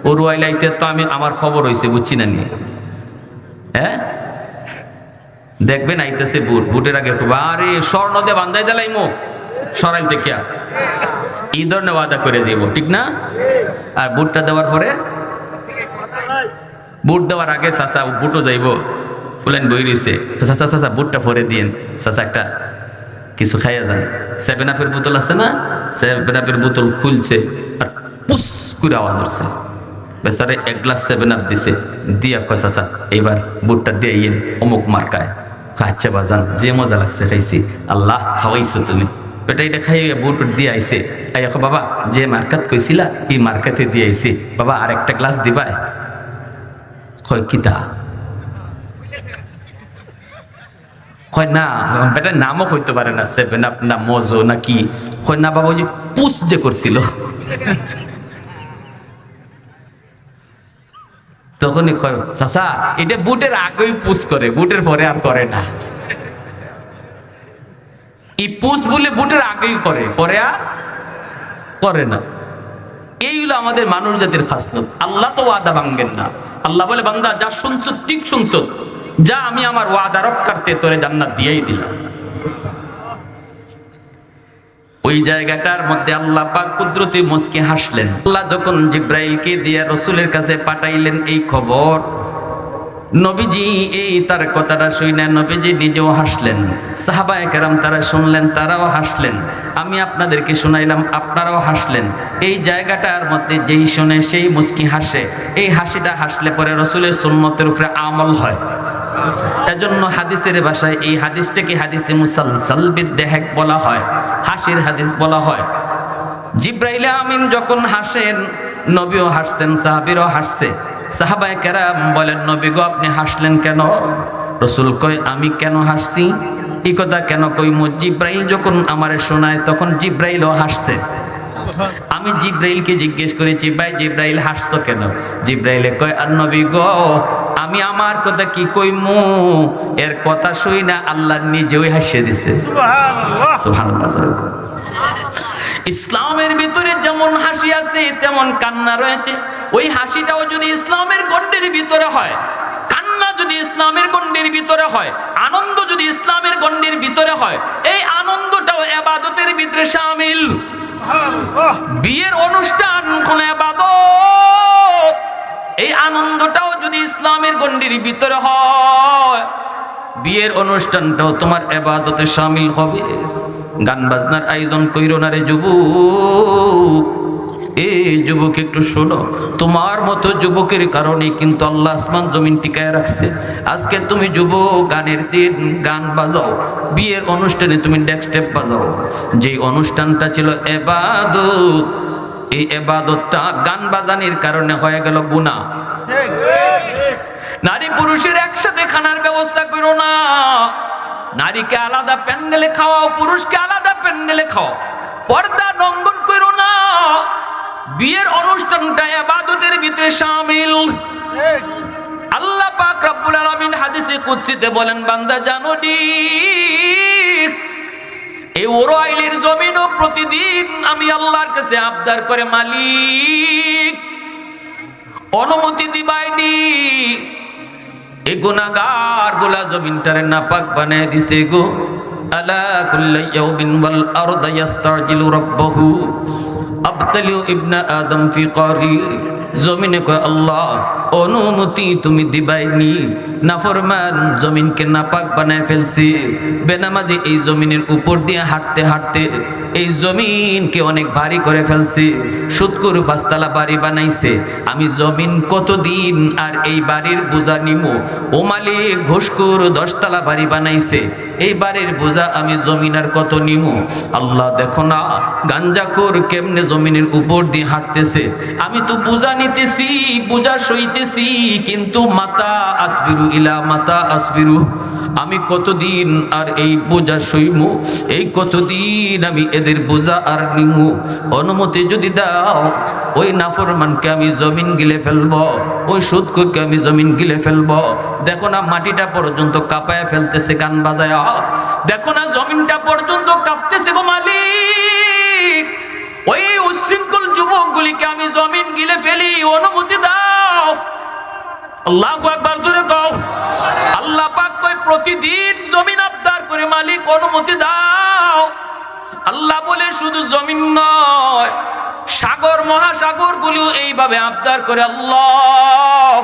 ওরুয়াইলাইতে তো আমি আমার খবর হইছে, বুঝছি না নি? হ্যাঁ, দেখবেন আইতেছে বুট, বুটের আগে আরে স্বর্ণ দিয়ে বান্ধাই দিলাইমু সরাইল থেকে এই ধরনের ওয়াদা করে যাইব, ঠিক না? আর বুটটা দেওয়ার পরে, বুট দেওয়ার আগে চাচা বুটও যাইব, ফুলাইন বই রয়েছে, চাচা চাচা বুটটা পরে দিয়েন, চাচা একটা কিছু খাইয়া যান। 7 আপের বোতল আছে না, 7 আপের বোতল খুলছে আর পুস করে আওয়াজ উঠছে, বেচারে 1 গ্লাস 7 আপ দিছে, দিয়া কয় চাচা এইবার বুটটা দিয়েন অমুক মার্কায়। আচ্ছা বাজান, যে মজা লাগছে খাইছি, আল্লাহ খাওয়াইছো তুমি, এটা খাইয়া বুট দিয়ে আইছে। বাবা যে মার্কাত কইছিলা এই মার্কাতে দিয়ে আইছি, বাবা আর একটা গ্লাস দিবাই? কয় কিতা? কয় না, বেটার নামও হইতে পারে না, 7 আপ না মজো না কি। কয় না বাবা, ওই যে পুষ যে করছিল। তখনই কয় চাচা এটা বুটের আগেই পুষ করে, বুটের পরে আর করে না। এই পুষ বলে বুটের আগেই করে, পরে আর করে না। এই হলো আমাদের মানুষ জাতির খাসলত। আল্লাহ তো ওয়াদা ভাঙ্গেন না। আল্লাহ বলে, বান্দা যা শুনছো ঠিক শুনছো, যা, আমি আমার ওয়াদা রক্ষার্থে তোরে জান্নাত দিয়েই দিলাম। ওই জায়গাটার মধ্যে আল্লাহ পাক কুদরতি মুচকি হাসলেন। আল্লাহ যখন জিব্রাইলকে দিয়ে রসুলের কাছে পাঠাইলেন এই খবর, নবীজি এই তার কথাটা শুনে নবীজি নিজেও হাসলেন, সাহাবায়ে কেরাম তারা শুনলেন, তারাও হাসলেন, আমি আপনাদেরকে শুনাইলাম, আপনারাও হাসলেন। এই জায়গাটার মধ্যে যেই শুনে সেই মুচকি হাসে, এই হাসিটা হাসলে পরে রসুলের সুন্নতের উপরে আমল হয়। এজন্য হাদিসের ভাষায় এই হাদিসটাকে হাদিসে মুসালসাল বিদ্দেহেক বলা হয়, হাসির হাদিস বলা হয়। জিব্রাইল আমিন যখন হাসেন, নবীও হাসছেন, সাহাবীরাও হাসছে। সাহাবায়ে কেরাম বলেন, নবী গো আপনি হাসলেন কেন? রসুল কয়, আমি কেন হাসছি এই কথা কেন কইমু? জিব্রাইল যখন আমারে শোনায় তখন জিব্রাইলও হাসছে। আমি জিব্রাইলকে জিজ্ঞেস করেছি, ভাই জিব্রাইল হাসছো কেন? জিব্রাইলে কয়, আর নবী গো আমি আমার কথা কি কইমু, এর কথা শুই না আল্লাহ নিজেই হাসিয়ে দিছে। সুবহানাল্লাহ, সুবহানাল্লাহ। ইসলামের ভিতরে যেমন হাসি আছে তেমন কান্না রয়েছে। ওই হাসিটাও যদি ইসলামের গণ্ডের ভিতরে হয়, কান্না যদি ইসলামের গণ্ডের ভিতরে হয়, আনন্দ যদি ইসলামের গণ্ডের ভিতরে হয়, এই আনন্দটাও ইবাদতের ভিতরে শামিল। বিয়ের অনুষ্ঠান কোন ইবাদত, এই আনন্দটাও যদি ইসলামের গণ্ডির ভিতরে হয়, বিয়ের অনুষ্ঠানটাও তোমার ইবাদতে শামিল হবে। গান বাজনার আয়োজন কইরো না রে যুবক। এই যুবক একটু শোনো, তোমার মতো যুবকের কারণে কিন্তু আল্লাহ আসমান জমিন টিকায় রাখছে। আজকে তুমি যুবক, গানের দিন গান বাজাও, বিয়ের অনুষ্ঠানে তুমি ডেক স্টেপ বাজাও। যেই অনুষ্ঠানটা ছিল ইবাদত, এই ইবাদতটা গান বাজানির কারণে হয়ে গেল গুনাহ। নারী পুরুষের একসাথে খানার ব্যবস্থা করো না, নারীকে আলাদা প্যান্ডেলে খাওয়াও, পুরুষকে আলাদা প্যান্ডেলে খাও, পর্দা লঙ্ঘন করো না। বিয়ের অনুষ্ঠানটা ইবাদতের ভিতরে শামিল। আল্লাহ পাক রব্বুল আলামিন হাদিসে কুদসিতে বলেন, বান্দা জানো নি এই ওরাইলের জমিনও প্রতিদিন আমি আল্লাহর কাছে আবদার করে, মালিক অনুমতি দিবাইনি, এই গুনাহগার গুলা জমিনটারে নাপাক বানায় দিছে গো। আলা কুল্লি ইয়াউমিন ওয়াল আরদু ইস্তাজিলু রাব্বাহু আবতালিউ ইবনা আদম ফি কারি। জমিনে কয়, আল্লাহ অনুমতি তুমি দিবাইনি। নাফরমান জমিনকে নাপাক বানায় ফেলছি। বেনামাজি এই জমিনের উপর দিয়ে হাঁটতে হাঁটতে এই জমিনকে অনেক ভারী করে ফেলছি। সুদকুর 5 তলা বাড়ি বানাইছে, আমি জমিন কতদিন আর এই বাড়ির বোঝা নিমু? ও মালিক, ঘুষকুর 10 তলা বাড়ি বানাইছে, এই বাড়ির বোঝা আমি জমিন আর কত নিমু? আল্লাহ দেখো না গাঞ্জাখোর কেমনে জমিনের উপর দিয়ে হাঁটতেছে, আমি তো বোঝা নিতেছি, বোঝা সইতেছি, কিন্তু মাতা আসবিরু ইলা মাতা আসবিরু, আমি কতদিন আর এই বোঝা সইমু? এই কতদিন আমি এদের বোঝা আর নিমু? অনুমতি যদি দাও ওই নাফরমানকে আমি জমিন গিলে ফেলবো, ওই সুদখোরকে আমি জমিন গিলে ফেলবো। দেখো না মাটিটা পর্যন্ত কাঁপায় ফেলতেছে গান বাজায়, দেখো না জমিনটা পর্যন্ত কাঁপতেছে গো মালিক। ওই উশৃঙ্খল যুবকগুলিকে আমি জমিন গিলে ফেলি, অনুমতি দাও। আল্লাহু আকবার, জোরে কও। আল্লাহ পাক কই প্রতিদিন জমিন আবদার করে, মালিক অনুমতি দাও। আল্লাহ বলে শুধু জমিন নয়, সাগর মহাসাগর গুলিও এইভাবে আবদার করে, আল্লাহ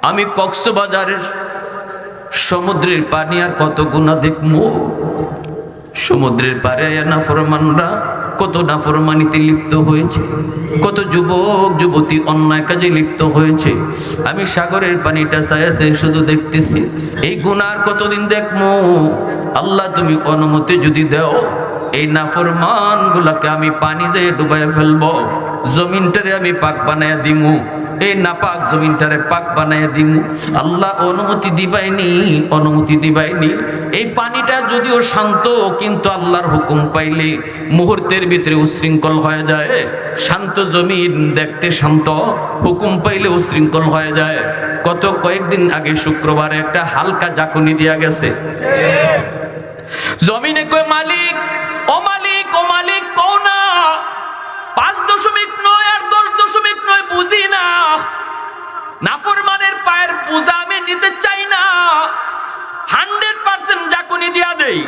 আমি কক্সবাজারের সমুদ্রের পানি আর কত গুণা দেখমু? সমুদ্রের পারে নাফরমানরা কত নাফরমানিতে লিপ্ত হয়েছে, কত যুবক যুবতী অন্যায় কাজে লিপ্ত হয়েছে। আমি সাগরের পানিটা চাইছে শুধু দেখতেছি, এই গুনার কতদিন দেখমু? আল্লাহ তুমি অনুমতি যদি দাও এই নাফরমান গুলাকে আমি পানি দিয়ে ডুবাই ফেলবো, জমিনটারে আমি পাক বানাইয়া দিমু, এই নাপাক জমিনটারে পাক বানাইয়া দিমু। আল্লাহ অনুমতি দিবাইনি, অনুমতি দিবাইনি। এই পানিটা যদিও শান্ত, কিন্তু আল্লাহর হুকুম পাইলে মুহূর্তের ভিতরে উশৃঙ্খল হয়ে যায়। শান্ত জমিন দেখতে শান্ত, হুকুম পাইলে উশৃঙ্খল হয়ে যায়। কয়েকদিন আগে শুক্রবারে একটা হালকা জাকুনি দিয়া গেছে, জমিনে কয় মালিক, ও মালিক, ও মালিক কও না, 5.9 আর 10.9 বুঝি না, নাফরমানের পায়ের পূজা আমি নিতে চাই না, 100% জাকুনি দিয়া দেই।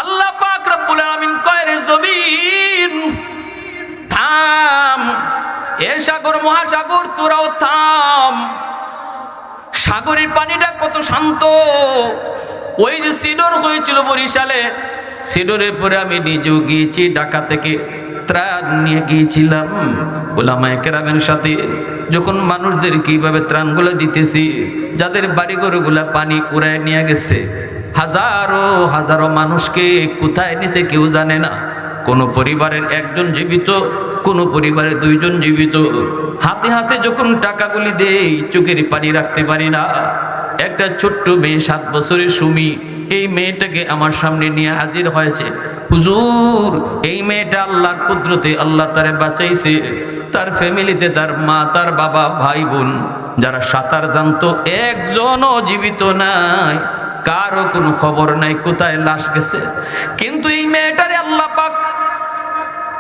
আল্লাহ পাক রব্বুল আলামিন কয়, রে জমিন থাম, এ সাগর মহাসাগর তোরাও থাম। সাগরের পানিটা কত শান্ত। ওই যে সিডর হয়েছিল বরিশালে, সিডরের পরে আমি নিজেও গিয়েছি, ঢাকা থেকে ত্রাণ নিয়ে গিয়েছিলাম ওলামায়ে কেরামের সাথে। যখন মানুষদের কিভাবে ত্রাণগুলো দিতেছি, যাদের বাড়িঘরগুলা পানি উড়ায় নিয়ে গেছে, হাজারো হাজারো মানুষকে কোথায় নিছে কেউ জানে না। কোনো পরিবারের 1 জন জীবিত, কোনো পরিবারের 2 জন জীবিত। হাতে হাতে যখন টাকাগুলি দেই, চোখের পানি রাখতে পারি না। একটা ছোট্ট মেয়ে 7 বছরের সুমি, এই মেয়েটাকে আমার সামনে নিয়ে হাজির হয়েছে, হুজুর এই মেয়েটা আল্লাহর কুদরতে আল্লাহ তারে বাঁচাইছে। তার ফ্যামিলিতে তার মা, তার বাবা, ভাই বোন যারা সাঁতার জানতো, একজনও জীবিত নাই, কারো কোনো খবর নাই কোথায় লাশ গেছে। কিন্তু এই মেয়েটারে আল্লাহ পাক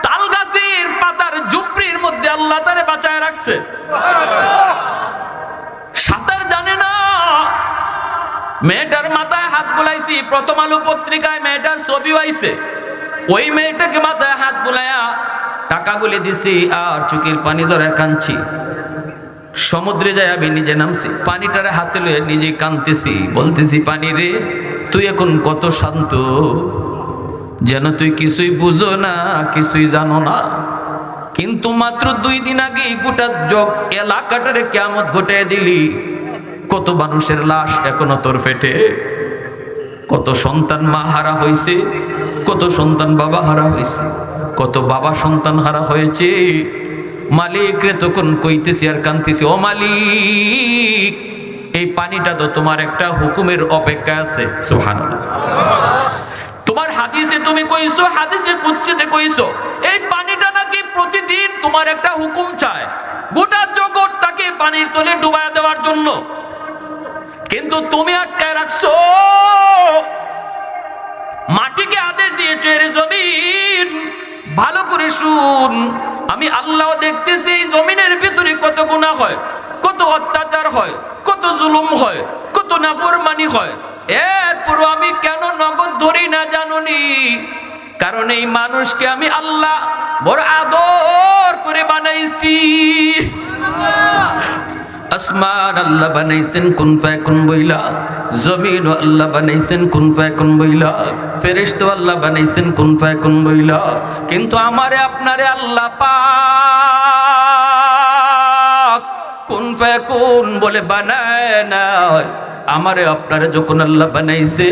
তাল গাছের পাতার ঝুপড়ির মধ্যে আল্লাহ তারে বাঁচায় রাখছে। সাঁতার জানে না, মেয়েটার মাথায় হাত বুলাইছি, প্রথম আলো পত্রিকায় মেয়েটার ছবি আইছে। ওই মেয়েটাকে মাথায় হাত বুলাইয়া টাকাগুলি দিছি আর চোখের পানি ধরে কাঁদছি। সমুদ্রে যাই আমি নিজে নামছি, পানিটারে হাতে লয়ে নিজে কাঁদতেছি, বলতেছি পানি রে তুই এখন কত শান্ত, যেন তুই কিছুই বুঝো না, কিছুই জানো না। কিন্তু মাত্র 2 দিন আগে গোটা জগ এলাকাটারে কিয়ামত ঘটায় দিলি। কত মানুষের লাশ এখনো তোর পেটে, কত সন্তান মা হারা হয়েছে, কত সন্তান বাবা হারা হয়েছে, কত বাবা সন্তান হারা হয়েছে। মালিক রে তখন কইতেছি আর কান্দিছি, ও মালিক এই পানিটা তো তোমার একটা হুকুমের অপেক্ষা আছে। সুবহানাল্লাহ, তোমার হাদিসে তুমি কইছো, হাদিসে কুদসিতে কইছো এই পানিটা নাকি প্রতিদিন তোমার একটা হুকুম চায়, গোটা জগৎটাকে পানির তলে ডুবাইয়া দেওয়ার জন্য। কিন্তু তুমি আটকায় রাখছো, মাটিকে আদেশ দিয়েছো, এর জমিন ভালো করে শুন, আমি আল্লাহ দেখতেছি এই জমিনের ভিতরে কত গুনাহ হয়, কত অত্যাচার হয়, কত জুলুম হয়, কত নাফরমানি হয়। এরপর আমি কেন নগদ ধরি না জানুনি? কারণ এই মানুষকে আমি আল্লাহ বড় আদর করে বানাইছি। আসমান আল্লাহ বানাইছেন কুন ফায়াকুন বইলা, জমিন আল্লাহ বানাইছেন কুন ফায়াকুন বইলা, ফেরেশতা আল্লাহ বানাইছেন কুন ফায়াকুন বইলা, কিন্তু আমারে আপনারে আল্লাহ পাক কুন ফায়াকুন বলে বানায় নাই। আমারে আপনারে যখন আল্লাহ বানাইছে,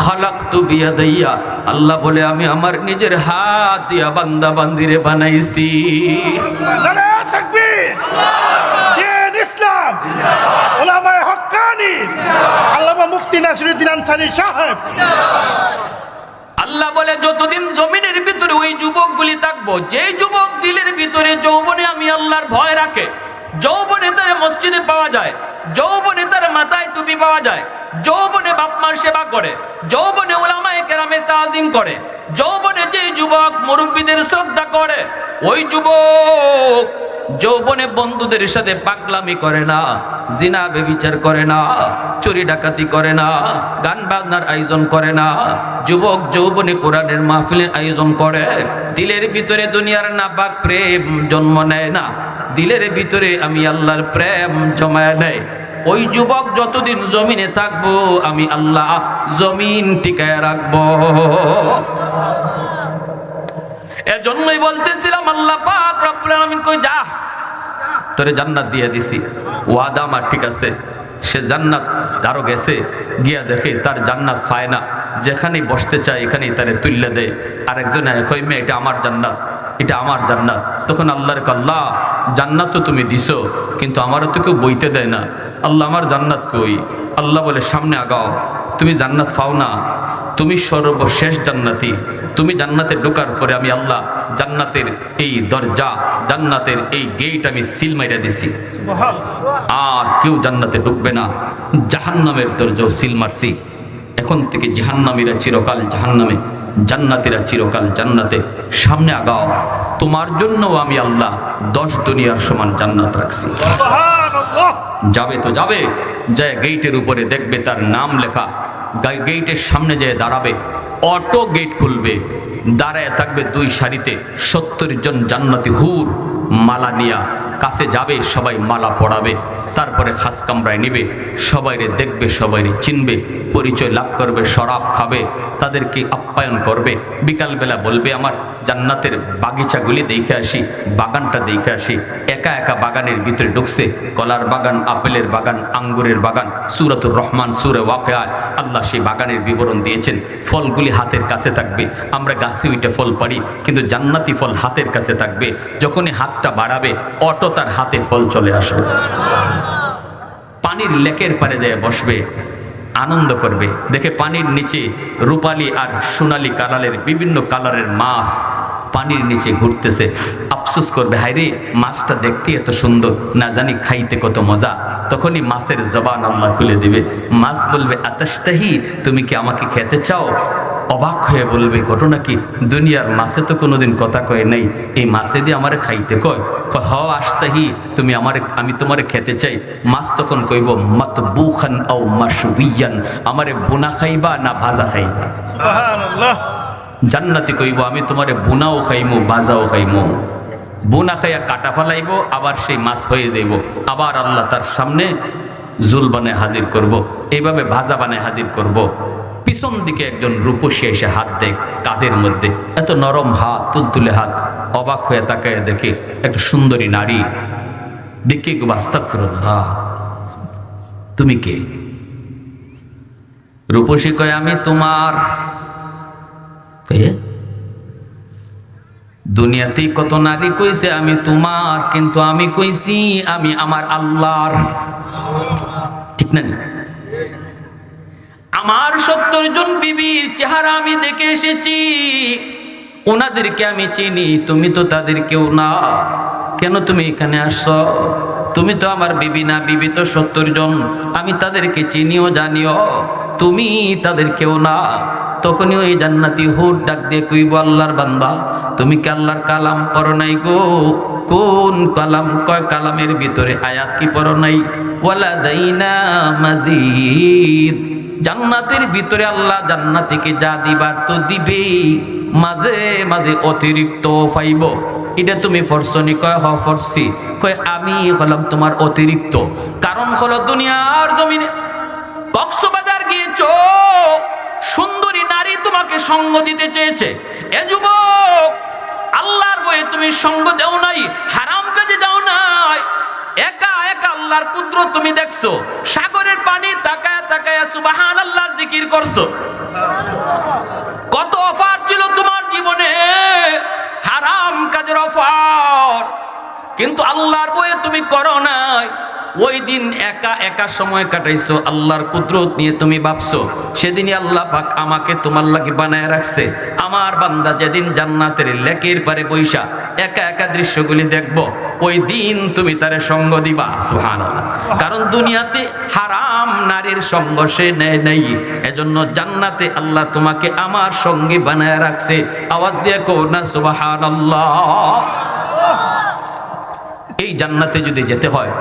খালাকতু বিয়াদাইয়া, আল্লাহ বলে আমি আমার নিজের হাত দিয়া বান্দা বান্দিরে বানাইছি। নারায়ে তাকবীর, দ্বীন ইসলাম, উলামায়ে হক্কানি, আল্লামা মুফতি নাসিরউদ্দিন আনসারী সাহেব। আল্লাহ বলে যতদিন জমিনের ভিতরে ওই যুবকগুলি থাকবো, যে যুবক দিলের ভিতরে যৌবনে আমি আল্লাহর ভয় রাখে, যৌবনে তার মসজিদে পাওয়া যায়, যৌবনে তার মাথায় টুপি পাওয়া যায়, যৌবনে বাপ মার সেবা করে, যৌবনে উলামায়ে কেরামের তাজিম করে, যৌবনে যে যুবক মুরব্বীদের শ্রদ্ধা করে, ওই যুবক যৌবনে বন্ধুদের সাথে পাগলামি করে না, জিনা ব্যভিচার করে না, চুরি ডাকাতি করে না, গান বাজনার আয়োজন করে না, যুবক যৌবনে কোরআনের মাহফিলের আয়োজন করে, দিলের ভিতরে দুনিয়ার নাপাক প্রেম জন্ম নেয় না, দিলের ভিতরে আমি আল্লাহর প্রেম জমায় নেয়। ওই যুবক যতদিন জমিনে থাকবো আমি আল্লাহ জমিন টিকায় রাখবো। এজন্যই বলতেছিলাম আল্লাহ পাক রব্বুল আলামিন কই যা, তোরে জান্নাত দিয়ে দিছি, ওয়াদা আমার ঠিক আছে। সে জান্নাত দারো গেছে, গিয়া দেখে তার জান্নাত পায় না, যেখানেই বসতে চায় এখানেই তারে তুললে দেয়। আরেকজন কই মে এটা আমার জান্নাত, এটা আমার জান্নাত। তখন আল্লাহর আল্লাহ জান্নাত তো তুমি দিছো, কিন্তু আমারও তো কেউ বইতে দেয় না। আল্লাহ আমার জান্নাত কই? আল্লাহ বলে সামনে আগাও, তুমি জান্নাত পাও না, তুমি সর্বশেষ জান্নাতি। তুমি জান্নাতে ঢোকার পরে আমি আল্লাহ জান্নাতের এই দরজা, জান্নাতের এই গেট আমি সিল মাইরা দিছি, আর কেউ জান্নাতে ঢুকবে না। জাহান্নামের দরজাও সিল মারছি। এখন থেকে জাহান্নামীরা চিরকাল জাহান্নামে, জান্নাতীরা চিরকাল জান্নাতে। সামনে আগাও, তোমার জন্য আমি আল্লাহ 10 দুনিয়ার সমান জান্নাত রাখছি। সুবহানাল্লাহ। যাবে তো যাবে, যায় গেটের উপরে দেখবে তার নাম লেখা, গেটের সামনে যেয়ে দাঁড়াবে, অটো গেট খুলবে, দাঁড়ায় থাকবে 2 সারিতে 70 জন জান্নাতি হুর মালা নিয়া, কাছে যাবে, সবাই মালা পড়াবে, তারপরে খাস কামরায় নিবে, সবাইরে দেখবে, সবাইরে চিনবে, পরিচয় লাভ করবে, শরাব খাবে, তাদেরকে আপ্যায়ন করবে। বিকালবেলা বলবে আমার জান্নাতের বাগিচাগুলি দেখে আসি, বাগানটা দেখে আসি। একা একা বাগানের ভিতরে ঢুকছে, কলার বাগান, আপেলের বাগান, আঙ্গুরের বাগান। সূরাতুর রহমান সূরা ওয়াকিয়ায় আল্লাহ সেই বাগানের বিবরণ দিয়েছেন। ফলগুলি হাতের কাছে থাকবে, আমরা গাছে উঠে ফল পারি, কিন্তু জান্নাতি ফল হাতের কাছে থাকবে। যখনই হাতটা বাড়াবে, অটো তার হাতে ফল চলে আসবে। পানির লেকের পারে যায় বসবে, আনন্দ করবে, দেখে পানির নিচে রূপালী আর সোনালী কালারের বিভিন্ন কালারের মাছ পানির নিচে ঘুরতেছে। আফসোস করবে, হায়রে মাছটা দেখতে এত সুন্দর, না জানি খাইতে কত মজা। তখনই মাছের জবান আল্লাহ খুলে দিবে, মাছ বলবে আতাশতাহি, তুমি কি আমাকে খেতে চাও? অবাক হয়ে বলবে, ঘটনা কি? দুনিয়ার মাছে তো কোনোদিন কথা কয় নাই, এই মাছে দিয়ে আমারে খাইতে কয়। হ আশতাহি, তুমি আমারে, আমি তোমারে খেতে চাই। মাছ তখন কইব মাতবুখান আও মাশউইয়ান, আমারে বোনা খাইবা না ভাজা খাইবা? সুবহানাল্লাহ। জান্নাতি কইব আমি তোমারে বোনাও খাইমু ভাজাও খাইমু। বোনা খাইয়া কাটা ফালাইব, আবার সেই মাছ হয়ে যাইব, আবার আল্লাহ তার সামনে জুল বানায় হাজির করব, এইভাবে ভাজা বানায় হাজির করব। পিছন দিকে একজন রূপসী এসে হাত দেয় কাঁধের মধ্যে, এত নরম হাত, তুলতুলে হাত। অবাক হয়ে তাকায় দেখে একটা সুন্দরী নারী। দেখে আস্তাগফিরুল্লাহ, তুমি কে? রূপসী কয় আমি তোমার। দুনিয়াতেই কত নারী কইছে আমি তোমার, কিন্তু আমি কইছি আমি আমার আল্লাহর। ঠিক না? আমার 70 জন বিবির চেহারা আমি দেখে এসেছি, ওনাদেরকে আমি চিনি, তুমি তো তাদের কেউ না। কেন তুমি এখানে আসছো? তুমি তো আমার বিবি না, বিবি তো 70 জন, আমি তাদেরকে চিনিও জানিও, তুমি তাদের কেউ না। তখনই ওই জান্নাতি হুর ডাক দিয়ে কইব, আল্লাহর বান্দা, তুমি কি আল্লাহর কালাম পড়ো নাই গো? কোন কালাম? কয় কালামের ভিতরে আয়াত কি পড়ো নাই? ওয়ালা দাইনা মাজিদ, জান্নাতের ভিতরে আল্লাহ জান্নাতীকে যা দিবার তো দিবে, মাঝে মাঝে অতিরিক্ত পাইব। এটা তুমি ফরসনি? কয় হ ফরসি। কয় আমি হলাম তোমার অতিরিক্ত। কারণ হলো দুনিয়ার জমিনে কক্সবাজার গিয়েছ, সুন্দরী নারী তোমাকে সঙ্গ দিতে চেয়েছে। এ যুবক, আল্লাহর বয়ে তুমি সঙ্গ দেও নাই, হারাম কাজে যাও নাই, একা একা আল্লাহর কুদরত তুমি দেখছো। সাগরের পানি তাকায়া তাকায়া সুবহানাল্লাহর জিকির করছো। কত অফার ছিল তোমার জীবনে, হারাম কাজের অফার, কিন্তু আল্লাহর বয়ে তুমি করো নাই। ওই দিন একা একা সময় কাটাইছো, আল্লাহর কুদরত নিয়ে তুমি ভাবছো। সেদিনই আল্লাহ পাক আমাকে তোমার লাগি বানায় রাখছে। আমার বান্দা যেদিন জান্নাতের লেকের পারে বৈশা একা একা দৃশ্যগুলি দেখবো, ওই দিন তুমি তারে সঙ্গ দিবা। সুবহানাল্লাহ। কারণ দুনিয়াতে হারাম নারীর সঙ্গ সে নেয় নাই, এজন্য জান্নাতে আল্লাহ তোমাকে আমার সঙ্গী বানায় রাখছে। আওয়াজ দিয়ে কও না সুবহানাল্লাহ। এই জান্নাতে যদি যেতে হয়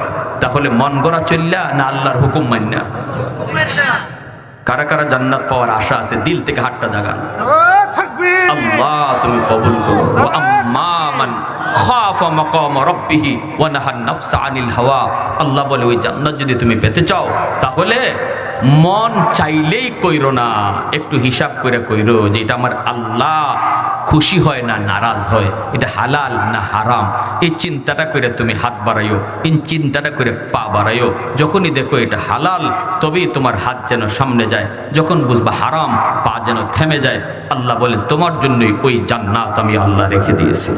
তাহলে মন গড়া চললা না আল্লাহর হুকুম মান্না? কারা কারা জান্নাত পাওয়ার আশা আছে দিল থেকে হাতটা জাগান। তাকবীর। আল্লাহ তুমি কবুল করো। ওয়া আম্মা মান খাফা মাকাম রাব্বিহি ওয়া নাহান নাফসা আনিল হাওয়া। আল্লাহ বলে ওই জান্নাত যদি তুমি পেতে চাও তাহলে মন চাইলেই কইরো না, একটু হিসাব করে কইরো যে এটা আমার আল্লাহ খুশি হয় না নারাজ হয়, এটা হালাল না হারাম। এই চিন্তাটা করে তুমি হাত বাড়াইও, এই চিন্তাটা করে পা বাড়াইও। যখনই দেখো এটা হালাল তবেই তোমার হাত যেন সামনে যায়, যখন বুঝবা হারাম পা যেন থেমে যায়। আল্লাহ বলেন তোমার জন্যই ওই জান্নাত আমি আল্লাহ রেখে দিয়েছি।